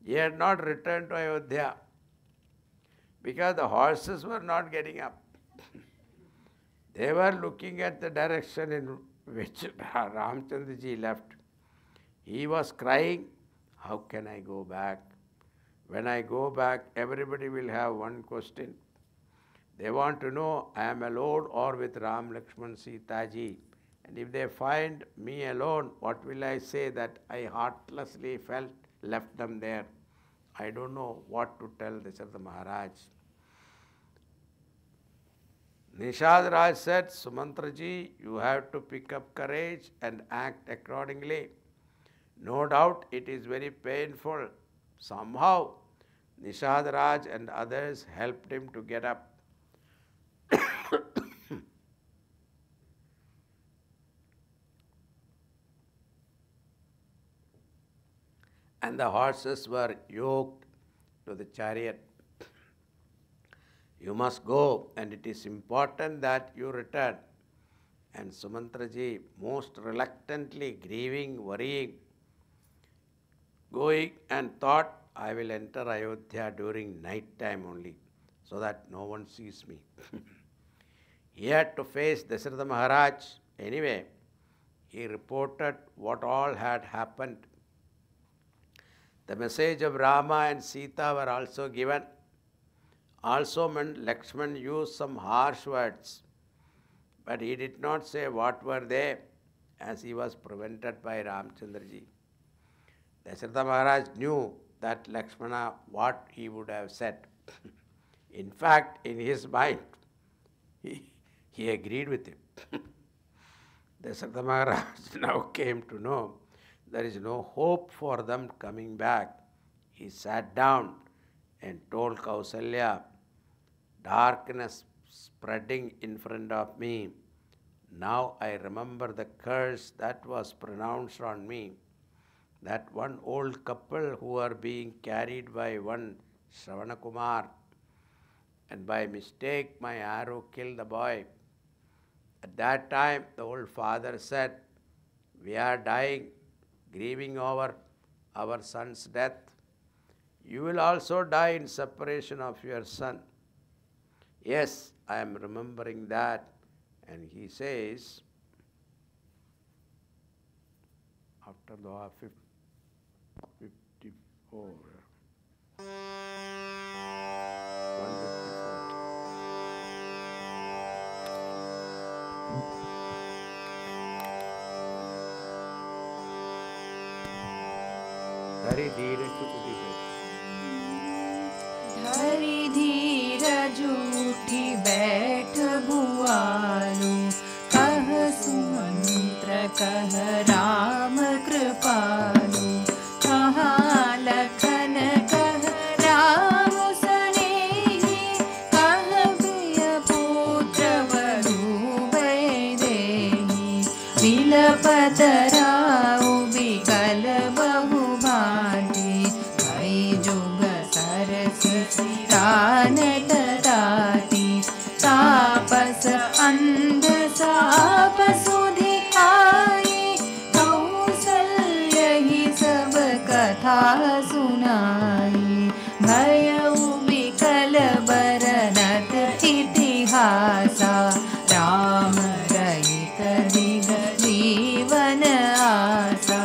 he had not returned to Ayodhya because the horses were not getting up. They were looking at the direction in which Ramchandraji left. He was crying, how can I go back? When I go back, everybody will have one question. They want to know, I am alone or with Ram, Lakshman, Sita ji. And if they find me alone, what will I say? That I heartlessly left them there. I don't know what to tell Dasharatha Maharaj. Nishad Raj said, Sumantraji, you have to pick up courage and act accordingly. No doubt it is very painful. Somehow, Nishad Raj and others helped him to get up. And the horses were yoked to the chariot. You must go, and it is important that you return. And Sumantraji, most reluctantly, grieving, worrying, going and thought, I will enter Ayodhya during night time only, so that no one sees me. He had to face Dasharatha Maharaj. Anyway, he reported what all had happened. The message of Rama and Sita were also given. Also, Lakshman used some harsh words, but he did not say what were they, as he was prevented by Ramchandraji. Dasharatha Maharaj knew that Lakshmana what he would have said. In fact, in his mind, he agreed with him. Dasharatha Maharaj now came to know there is no hope for them coming back. He sat down and told Kausalya, darkness spreading in front of me. Now I remember the curse that was pronounced on me. That one old couple who were being carried by one Shravanakumar, and by mistake my arrow killed the boy. At that time the old father said, we are dying, grieving over our son's death. You will also die in separation of your son. Yes, I am remembering that. And he says, after the 54, 154. धरी धीरज उठी बैठ भुआलु, कह सुमंत्र कह राम कृपालु, कहा लखन कह राम सनेही, कह प्रिय पुत्र वरु वैदेही, बिलपत राउ बिकल बहु भांति, भई जुग सरस सिरानत दाती, तापस अंध साप सुधि आई, कौसल्य ही सब कथा सुनाई, भयउ बिकल बरनत इतिहासा, राम रहित दिग जीवन आसा,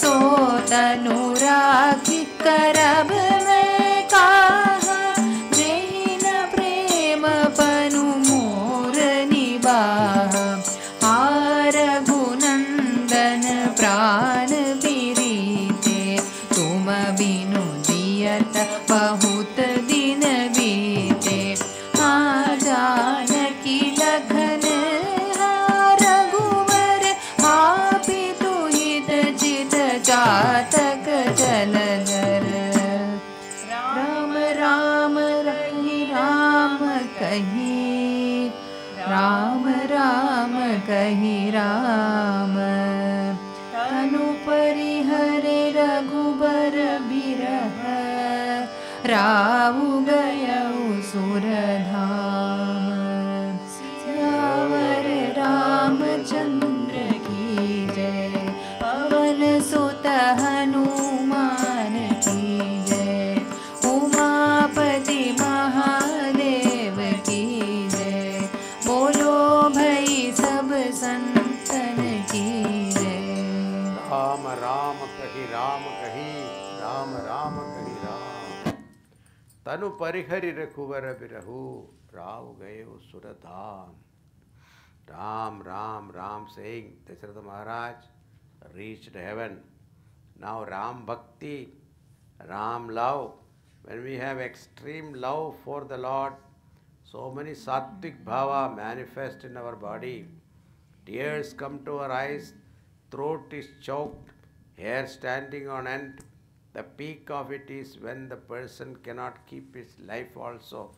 सो तनु राखी करब में काहा, जेन प्रेम पनु मोर निबाहा, हार गुनंदन प्राण बिरीते, तुम बिनु दियत बहुत दिन बीते, हाँ जानकी लखन रघुवर, आपि तुहित चित जातक जलधर, राम राम रही राम कही, राम राम कही राम। परिहरे रघुबर बिरह राहु गयउ सुरधाम सियावर रामचंद्र की जय पवन सुत हनुमान की जय उमापति महादेव की जय बोलो भई सब संतन की जय। राम राम कही राम कही राम राम कही राम तनु परिहरि रघुवर बिरहु राव गयो सुरधाम. Ram, Ram, Ram saying, Dasharatha Maharaj reached heaven. Now Ram Bhakti, Ram love. When we have extreme love for the Lord, so many sattvic bhava manifest in our body. Tears come to our eyes, throat is choked, hair standing on end. The peak of it is when the person cannot keep his life also.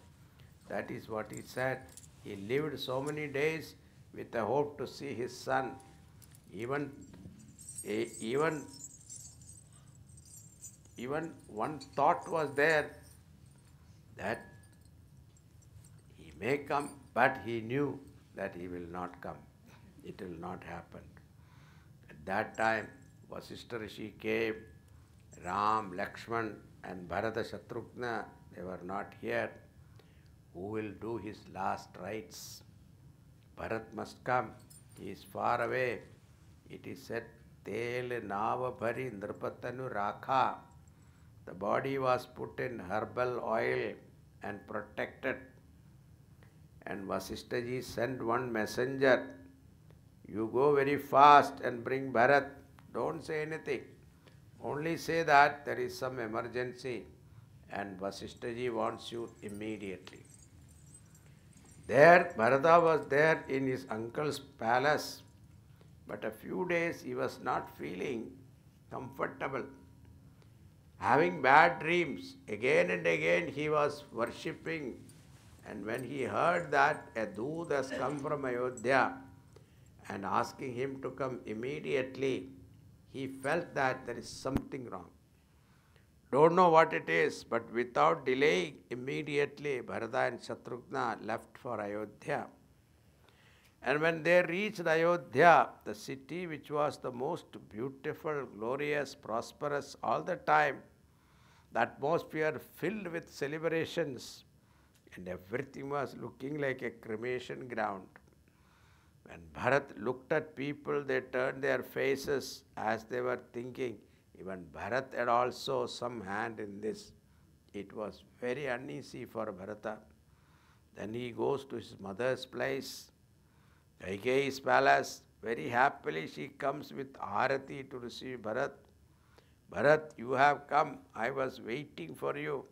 That is what he said. He lived so many days with the hope to see his son. Even one thought was there that he may come, but he knew that he will not come. It will not happen. At that time, Vasishtha Rishi came, Ram, Lakshman and Bharata Shatrughna, they were not here. Who will do his last rites? Bharat must come. He is far away. It is said, Tel Nava Bhari Nrpatanu Rakha. The body was put in herbal oil and protected. And Vasishtha ji sent one messenger. You go very fast and bring Bharat. Don't say anything. Only say that there is some emergency and Vasishtha ji wants you immediately. There, Bharata was there in his uncle's palace, but a few days he was not feeling comfortable. Having bad dreams, again and again he was worshipping, and when he heard that a dood has come from Ayodhya and asking him to come immediately, he felt that there is something wrong. Don't know what it is, but without delaying, immediately Bharata and Shatrughna left for Ayodhya. And when they reached Ayodhya, the city which was the most beautiful, glorious, prosperous all the time, the atmosphere filled with celebrations, and everything was looking like a cremation ground. When Bharat looked at people, they turned their faces as they were thinking, even Bharat had also some hand in this. It was very uneasy for Bharata. Then he goes to his mother's place, Kaikeyi's palace. Very happily she comes with Arati to receive Bharat. Bharat, you have come. I was waiting for you.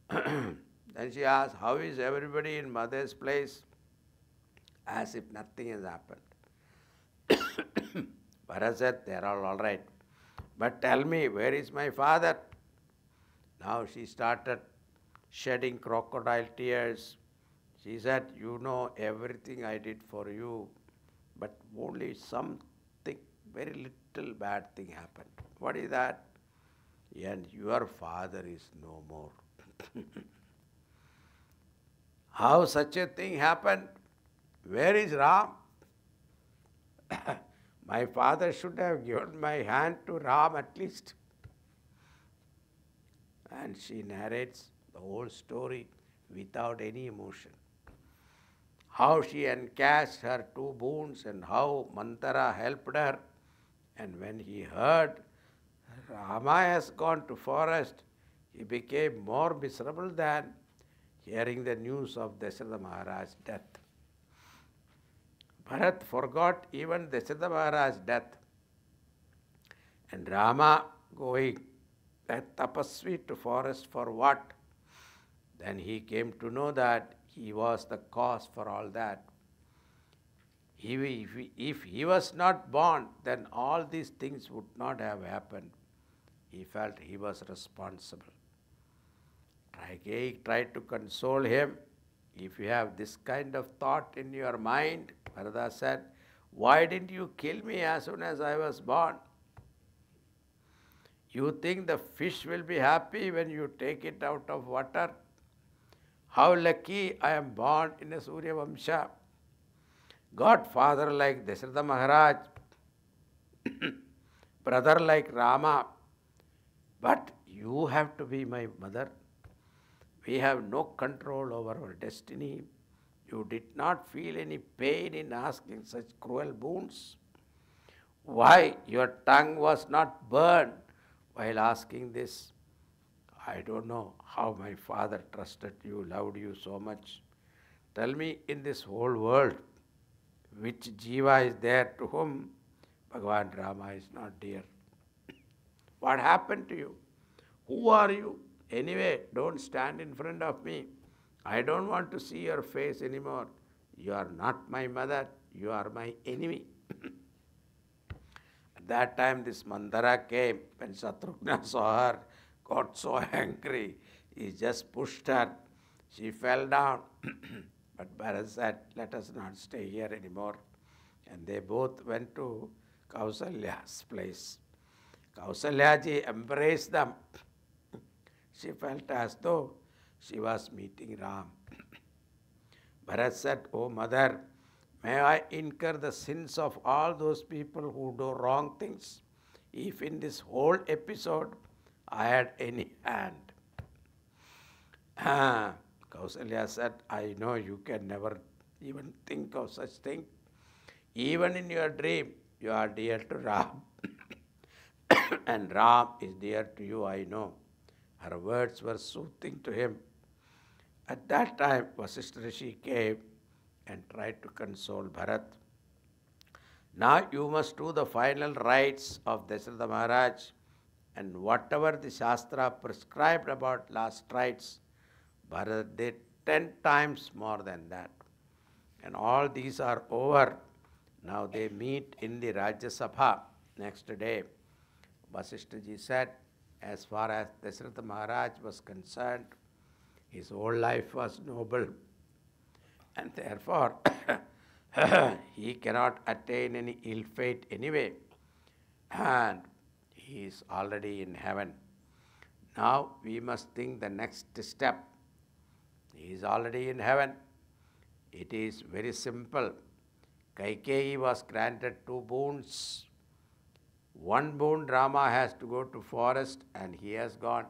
Then she asked, how is everybody in mother's place? As if nothing has happened. Bharat said, they are all right. But tell me, where is my father? Now she started shedding crocodile tears. She said, you know everything I did for you, but only something, very little bad thing happened. What is that? And your father is no more. How such a thing happened? Where is Ram? My father should have given my hand to Ram at least. And she narrates the whole story without any emotion. How she encashed her 2 boons and how Mantara helped her. And when he heard Rama has gone to forest, he became more miserable than hearing the news of Dasharatha Maharaj's death. Bharat forgot even Dasharatha Maharaj's death. And Rama going, that tapasvi to forest for what? Then he came to know that he was the cause for all that. If he was not born, then all these things would not have happened. He felt he was responsible. Kaikeyi tried to console him. If you have this kind of thought in your mind, Bharata said, why didn't you kill me as soon as I was born? You think the fish will be happy when you take it out of water? How lucky I am born in a Surya Vamsha. Got father like Dasharatha Maharaj, brother like Rama. But you have to be my mother. We have no control over our destiny. You did not feel any pain in asking such cruel boons. Why your tongue was not burned while asking this? I don't know how my father trusted you, loved you so much. Tell me, in this whole world, which jiva is there to whom Bhagavan Rama is not dear? What happened to you? Who are you? Anyway, don't stand in front of me. I don't want to see your face anymore. You are not my mother. You are my enemy. At that time, this Mandara came. When Shatrugna saw her, got so angry, he just pushed her. She fell down. But Bharat said, let us not stay here anymore. And they both went to Kausalya's place. Kausalyaji embraced them. She felt as though she was meeting Ram. Bharat said, oh mother, may I incur the sins of all those people who do wrong things, if in this whole episode I had any hand. Kausalya said, I know you can never even think of such thing. Even in your dream, you are dear to Ram. And Ram is dear to you, I know. Her words were soothing to him. At that time, Vasishtha Rishi came and tried to console Bharat. Now you must do the final rites of Dasharatha Maharaj, and whatever the Shastra prescribed about last rites, Bharat did 10 times more than that. And all these are over. Now they meet in the Rajya Sabha next day. Vasishtha Ji said, as far as Dasharatha Maharaj was concerned, his whole life was noble, and therefore he cannot attain any ill fate anyway, and he is already in heaven. Now we must think the next step. He is already in heaven. It is very simple. Kaikeyi was granted 2 boons. 1 boon, Rama has to go to forest, and he has gone.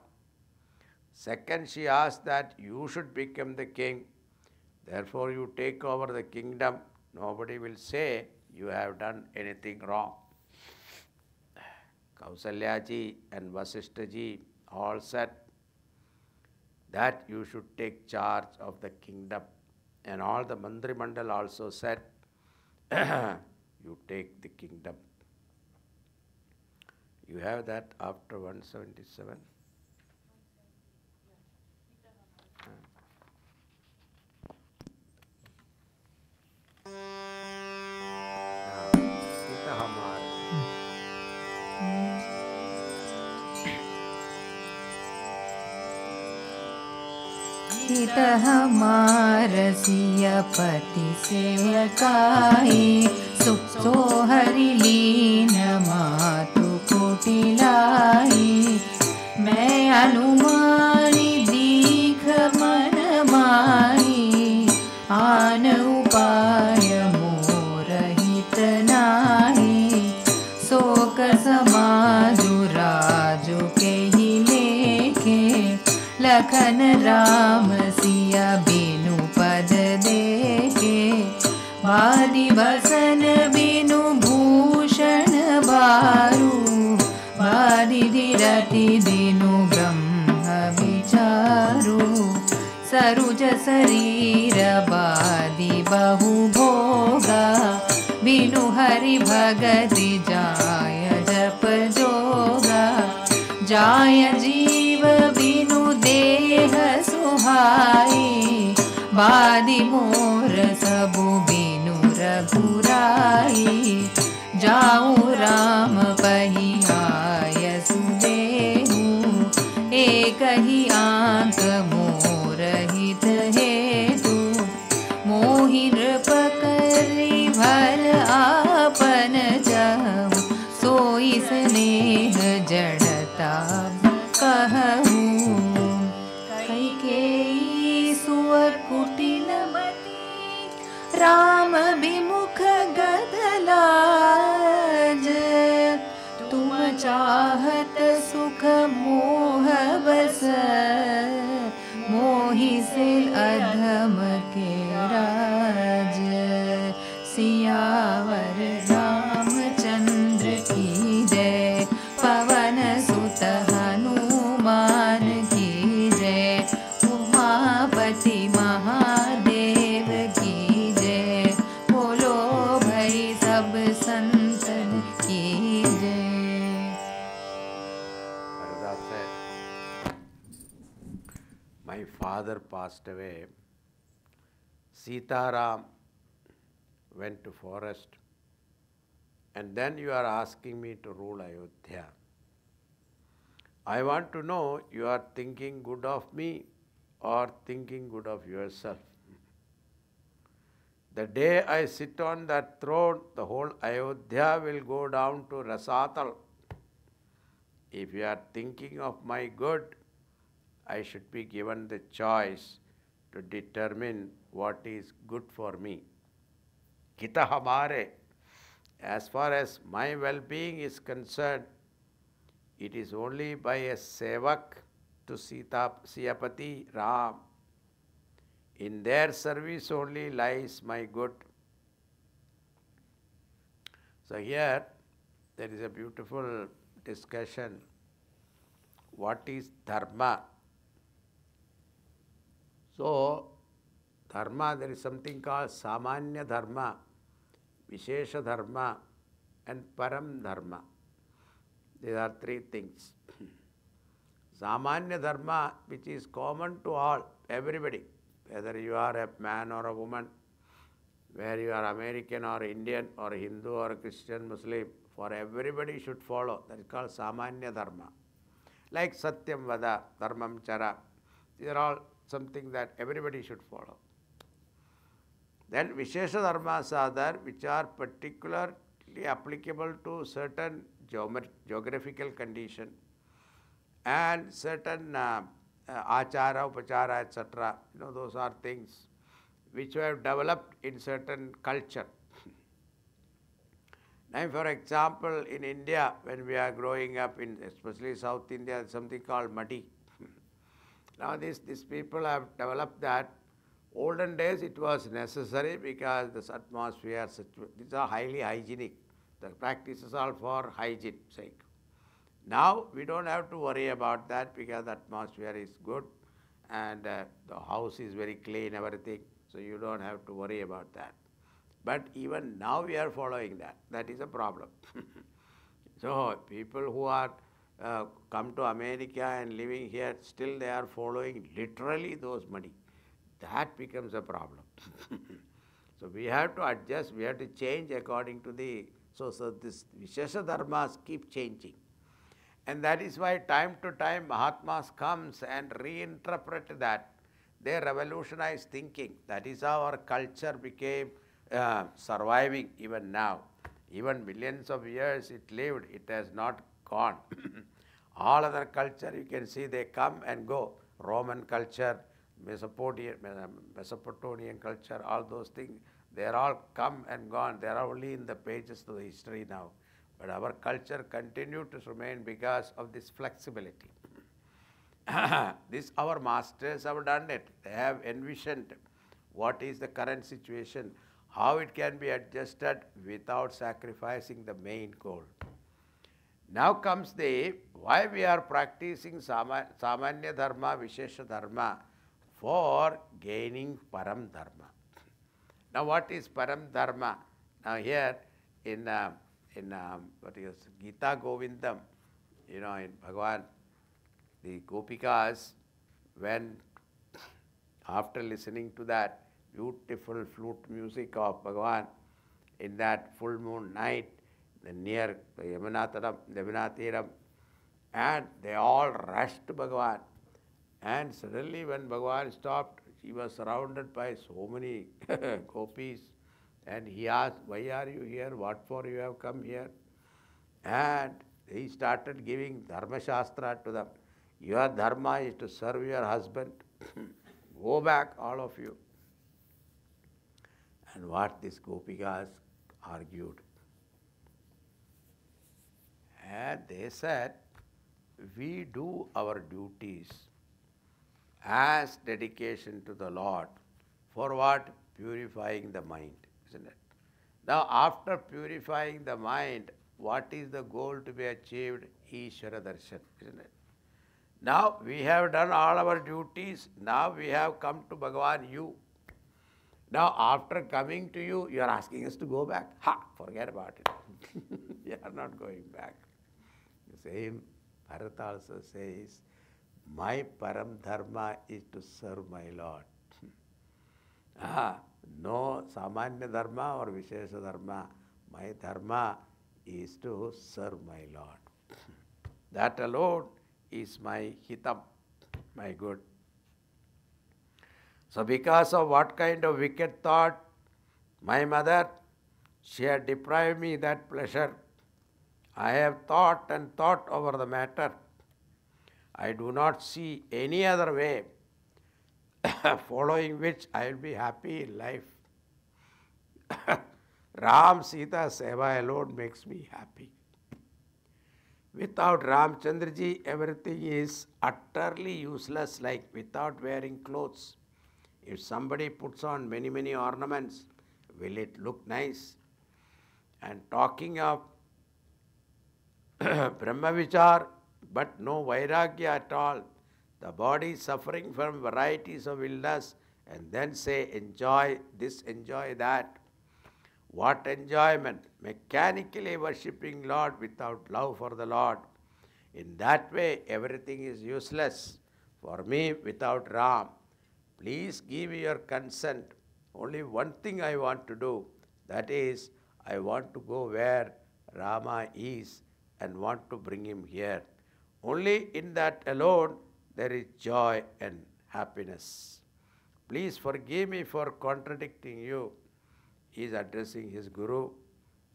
Second, she asked that you should become the king. Therefore, you take over the kingdom. Nobody will say you have done anything wrong. Kausalyaji and Vasishthaji all said that you should take charge of the kingdom. And all the Mandri Mandal also said, you take the kingdom. You have that after 177? हित हमार सिया पति सेवकाई सुख सो हरि लीन मातु कुटिलाई मैं अनुमानी दीख मन माही आन उपाय मोर हित नाही शोक समाजु राजु के ही लेखे लखन राम सिया बिनु पद देखे वादि वसन बिनु भूषण बारू वादि धीरति दिनु ब्रह्म विचारू सरुज शरीर बादि बहु भोगा बिनु हरि भगति जाय जप जोगा जाय जीव बिनु देह सुहाई बादि मोर सबु बिनु रघुराई जाऊँ राम पही आय सुदेहु एक ही आंख मोर हित हेतु मोहि नृप करि भर आपन जाऊँ सोई स्नेह जड़त तब कहूँ कैकेयी सुअर कुटिलमती राम विमुख गदलाज तुम चाहत सुख मोह बस मोहि से अधम के राज सियावर रामचंद्र की जय पवन सुत हनुमान की जय उमापति महादेव की जय बोलो भाई सब संतन की जय. Haridas said, my father passed away. Sitaram went to forest, and then you are asking me to rule Ayodhya. I want to know, you are thinking good of me or thinking good of yourself. The day I sit on that throne, the whole Ayodhya will go down to Rasatal. If you are thinking of my good, I should be given the choice to determine what is good for me. Kita hamare. As far as my well-being is concerned, it is only by a sevak to Siyapati Ram. In their service only lies my good. So here there is a beautiful discussion. What is dharma? So, dharma, there is something called samanya dharma, vishesha dharma, and param dharma. These are three things. Samanya dharma, which is common to all, everybody, whether you are a man or a woman, whether you are American or Indian or Hindu or Christian, Muslim, for everybody should follow. That is called samanya dharma. Like satyam vada, dharmam chara. These are all something that everybody should follow. Then Vishesha Dharmas are there, which are particularly applicable to certain geographical condition and certain achara, upachara, etc. Those are things which have developed in certain culture. Now, for example, in India, when we are growing up, in especially South India, there is something called madi. Now, these people have developed that. Olden days, it was necessary because this atmosphere, these are highly hygienic. The practices are for hygiene sake. Now, we don't have to worry about that because the atmosphere is good and the house is very clean, everything. So, you don't have to worry about that. But even now, we are following that. That is a problem. So, people who are come to America and living here, still they are following literally those money. That becomes a problem. So we have to adjust, we have to change according to the, so this Vishesha Dharmas keep changing. And that is why time to time Mahatmas comes and reinterpret that. They revolutionize thinking. That is how our culture became surviving even now. Even millions of years it lived, it has not gone. All other culture, you can see they come and go. Roman culture, Mesopotamian culture, all those things, they are all come and gone. They are only in the pages of the history now. But our culture continued to remain because of this flexibility. Our masters have done it. They have envisioned what is the current situation, how it can be adjusted without sacrificing the main goal. Now comes the, why we are practicing Samanya Dharma, Vishesha Dharma, for gaining Param Dharma. Now what is Param Dharma? Now here in what is Gita Govindam, in Bhagavan, the Gopikas, when after listening to that beautiful flute music of Bhagavan in that full moon night, near Yamuna Tiram, and they all rushed to Bhagavan. And suddenly when Bhagavan stopped, he was surrounded by so many gopis, and he asked, why are you here? What for you have come here? And He started giving Dharma Shastra to them. Your dharma is to serve your husband. Go back, all of you. And what these Gopikas argued. And they said, we do our duties as dedication to the Lord. For what? Purifying the mind, isn't it? Now, after purifying the mind, what is the goal to be achieved? Ishvara darshan, isn't it? Now, we have done all our duties. Now, we have come to Bhagavan, you. Now, after coming to you, you are asking us to go back. Ha! Forget about it. We are not going back. The same Bharata also says, my param dharma is to serve my Lord. No samanya dharma or vishesha dharma. My dharma is to serve my Lord. That alone is my hitam, my good. So because of what kind of wicked thought? My mother, she had deprived me that pleasure. I have thought and thought over the matter. I do not see any other way following which I will be happy in life. Ram Sita Seva alone makes me happy. Without Ramchandraji, everything is utterly useless, like without wearing clothes. If somebody puts on many, many ornaments, will it look nice? And talking of Brahmavichar, but no Vairagya at all, the body suffering from varieties of illness, and then say, enjoy this, enjoy that. What enjoyment? Mechanically worshipping Lord without love for the Lord. In that way, everything is useless. For me, without Ram, please give your consent. Only one thing I want to do, that is, I want to go where Rama is and want to bring him here. Only in that alone there is joy and happiness. Please forgive me for contradicting you. He is addressing his Guru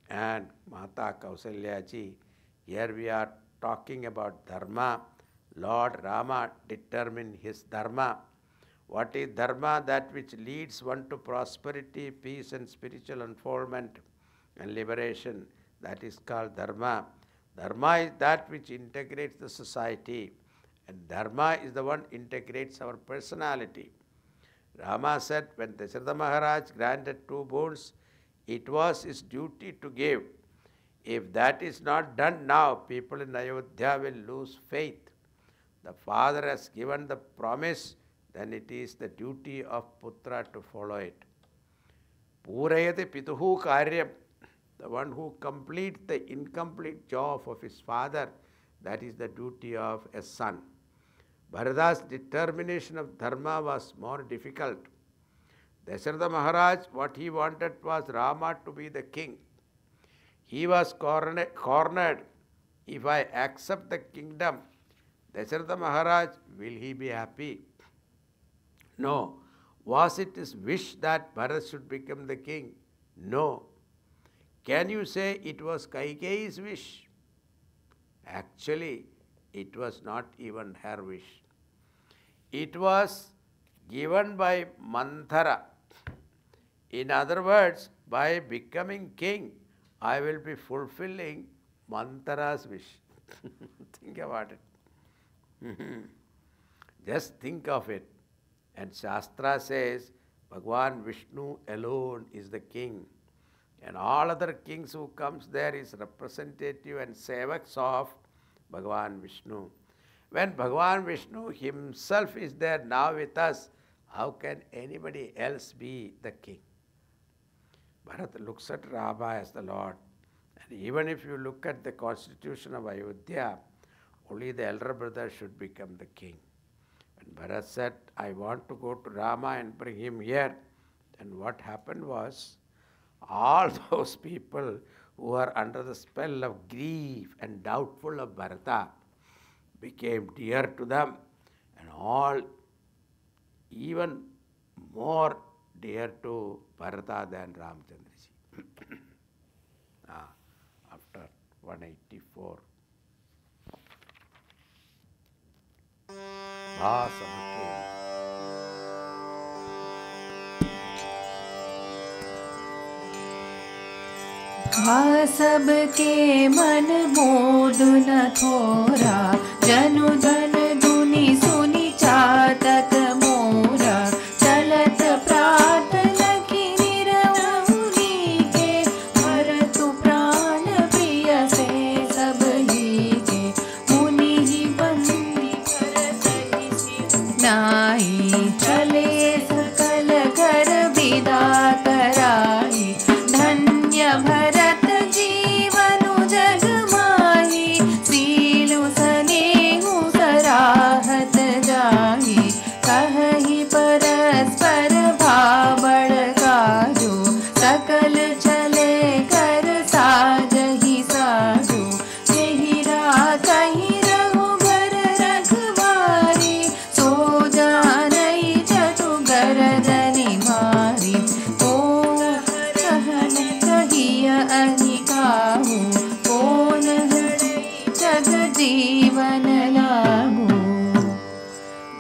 and Mata Kausalya ji. Here we are talking about Dharma. Lord Rama determined his Dharma. What is Dharma? That which leads one to prosperity, peace and spiritual unfoldment and liberation. That is called Dharma. Dharma is that which integrates the society. And Dharma is the one integrates our personality. Rama said, when Dasharatha Maharaj granted 2 boons, it was his duty to give. If that is not done now, people in Ayodhya will lose faith. The father has given the promise, then it is the duty of Putra to follow it. Purayate pituhu karyam, the one who completes the incomplete job of his father, that is the duty of a son. Bharata's determination of dharma was more difficult. Dasharatha Maharaj, what he wanted was Rama to be the king. He was cornered. If I accept the kingdom, Dasharatha Maharaj, will he be happy? No. Was it his wish that Bharat should become the king? No. Can you say it was Kaikeyi's wish? Actually, it was not even her wish. It was given by Manthara. In other words, by becoming king, I will be fulfilling Manthara's wish. Think about it. Just think of it. And Shastra says, Bhagavan Vishnu alone is the king. And all other kings who comes there is representative and sevaks of Bhagavan Vishnu. When Bhagavan Vishnu himself is there now with us, how can anybody else be the king? Bharat looks at Rama as the Lord. And even if you look at the constitution of Ayodhya, only the elder brother should become the king. And Bharat said, I want to go to Rama and bring him here. And what happened was, all those people who are under the spell of grief and doubtful of Bharata became dear to them, and all even more dear to Bharata than Ramchandraji. After 184 Bhasavake. सबके मन मोद न थोरा, जनु धन धुनि सुनि चातक मोरा, चलत प्रात लखी निरउनी के, भरतु प्राण प्रिय से सब ही के, मुनि ही बंदी करत ही नाई, चले सकल कर विदा कराई, धन्य भरत जीवनु जग माही, सीलु सनेहु सराहत जाही, कहि परस्पर भाबड़ काजो, सकल चले कर साजहि साजो, यही कहीं रहु घर रखवारी, सो जानई चतु गरदनि मारी, को कहन कहिय अनिकाहु, कौन जग जीवन लागू,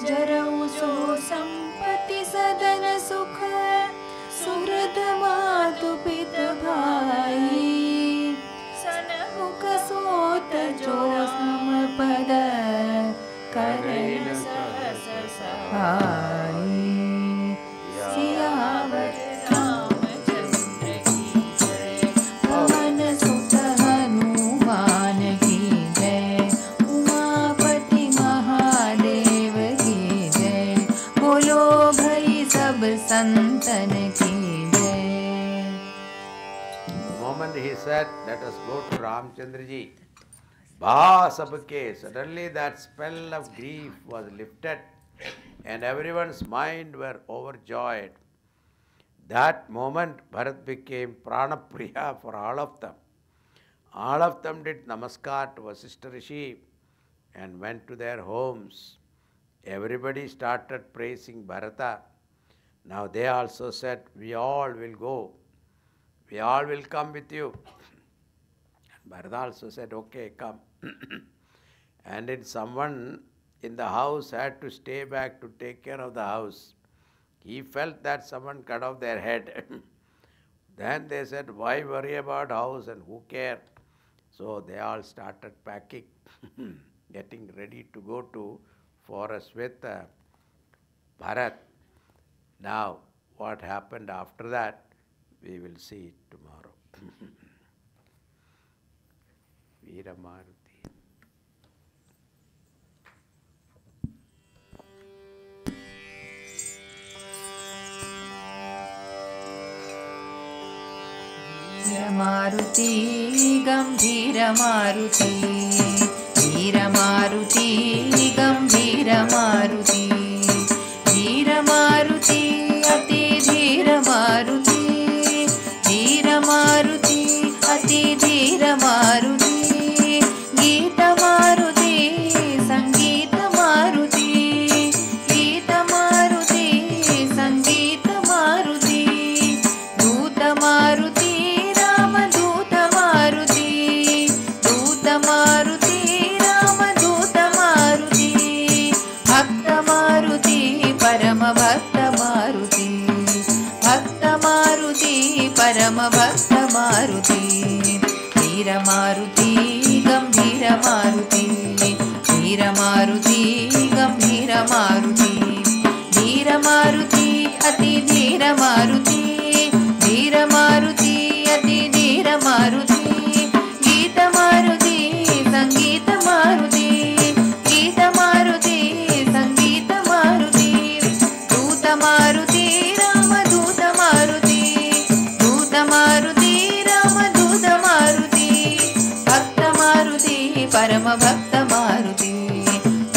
जरऊ सो संपत्ति सदन सुख, सुहृद मातु पित भाई, सनमुख सोत जो समपद, करेण सहस सहाई, सियावर रामचंद्र की जय, पवन सुत हनुमान की जय, उमापति महादेव की जय, बोलो भई सब संतन की जय। The moment he said, let us go to Ramchandra ji, Bhasavake, suddenly that spell of grief was lifted and everyone's mind were overjoyed. That moment Bharat became Pranapriya for all of them. All of them did namaskar to Vasishtha Rishi and went to their homes. Everybody started praising Bharata. Now they also said, we all will go. We all will come with you. And Bharata also said, okay, come. And if someone in the house had to stay back to take care of the house, he felt that someone cut off their head. Then they said, why worry about house and who care? So they all started packing, getting ready to go to forest with Bharat. Now, what happened after that, we will see it tomorrow. Veeramaruti. Maruti गंभीर मारुति, वीर मारुति गंभीर मारुति, वीर मारुति अति धीर मारुति, वीर मारुति अति धीर मारुति, गीत मारुति संगीत मारुति, गीत मारुति संगीत मारुति, दूत मारुति रामदूत मारुति, दूत मारुति रामदूत मारुति, भक्त मारुति परम भक्त मारुति, भक्त मारुति परम भक्त मारुति, वीर मारुति गंभीर मारुति, वीर मारुति गंभीर मारुति, वीर मारुति अति धीर मारुति, वीर मारुति अति धीर मारुति, गीत मारुति संगीत मारुति, गीत मारुति संगीत मारुति, दूत मारुति रामदूत मारुति, दूत मारुति रामदूत मारुति, भक्त मारुति परम भक्त मारुति,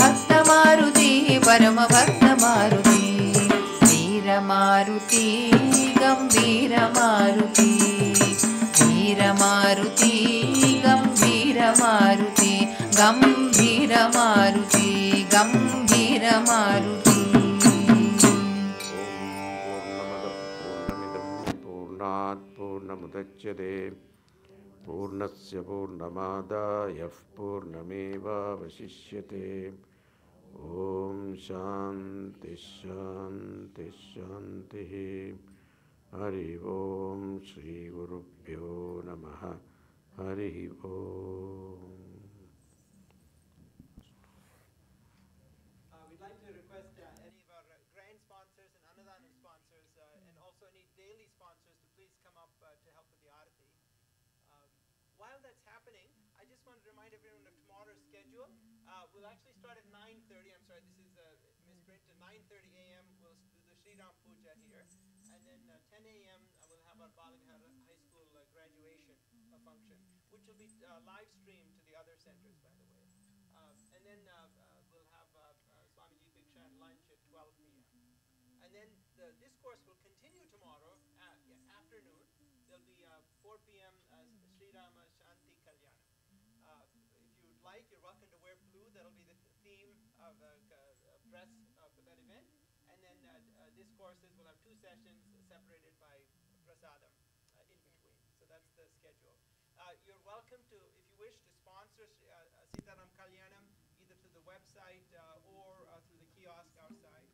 भक्त मारुति परम भक्त मारुति, वीर मारुति गंभीर मारुति, वीर मारुति गंभीर मारुति, गंभीर मारुति गंभीर मारुति। पूर्णात् पूर्णमुदच्यते पूर्णस्य पूर्णमादाय पूर्णमेवावशिष्यते। Om Shanti Shanti Shanti. Hari Om Shri Gurubhyo Namaha. Hari Om. We'd like to request any of our grand sponsors and Annadana sponsors and also any daily sponsors to please come up to help with the Arati. While that's happening, I just want to remind everyone of tomorrow's schedule. We'll actually start at 9:30. I'm sorry, this is misprint. At 9:30 a.m. we'll do the Sri Ram Puja here. And then 10 a.m. We'll have our Balaghat High School graduation function, which will be live streamed to the other centers, by the way. And then we'll have Swamiji Diksha at lunch at 12 p.m. And then the discourse will continue tomorrow afternoon. There'll be 4 p.m. Sri Rama Shanti Kalyana. If you'd like, you're welcome to wear blue. That'll be the theme of dress for that event. And then discourses will have 2 sessions separated by prasadam in between. So that's the schedule. You're welcome to, if you wish, to sponsor Sitaram Kalyanam either through the website or through the kiosk outside.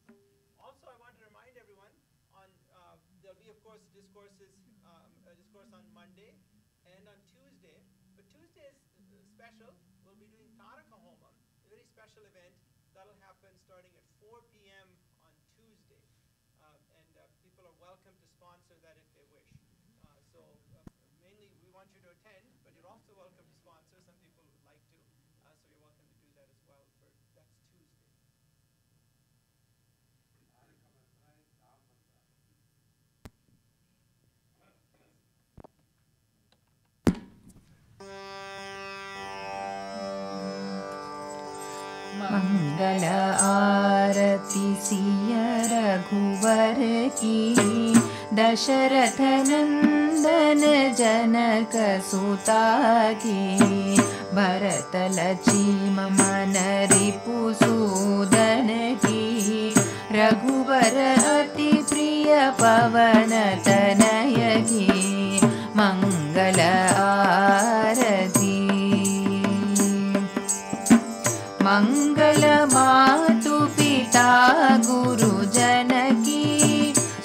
Also, I want to remind everyone there'll be, of course, discourse on Monday and on Tuesday. But Tuesday is special. We'll be doing Taraka Homam, a very special event that'll happen starting at 4 p.m. on Tuesday. And people are welcome to sponsor that if they wish. So mainly we want you to attend, but you're also welcome to sponsor. Some people would like to, so you're welcome to do that as well. That's Tuesday. मंगल आरती सिया रघुवर की, दशरथ नंदन जनक सुता की, भरत लक्ष्मण मन रिपुसूदन की, रघुवर अति प्रिय पवन तनय की, मंगल आरती। मंगल मातु पिता गुरुजन की,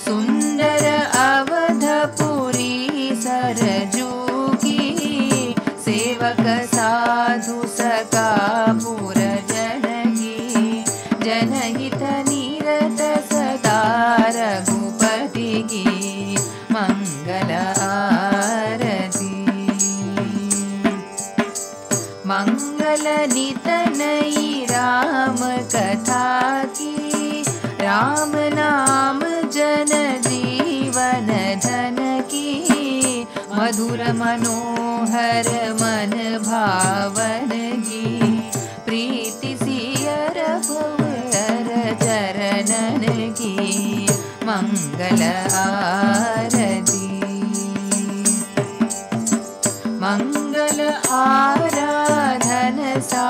सुंदर अवधपुरी सरजू की, सेवक साधु सका पुरजन की, जनहित निरत सदा रघुपति की, मंगल आरती। मंगल नित नई राम कथा की, राम नाम जन जीवन धन की, मधुर मनोहर मन भावन की, प्रीति सियर भुवर चरणन की, मंगल आरती। मंगल आराधन सा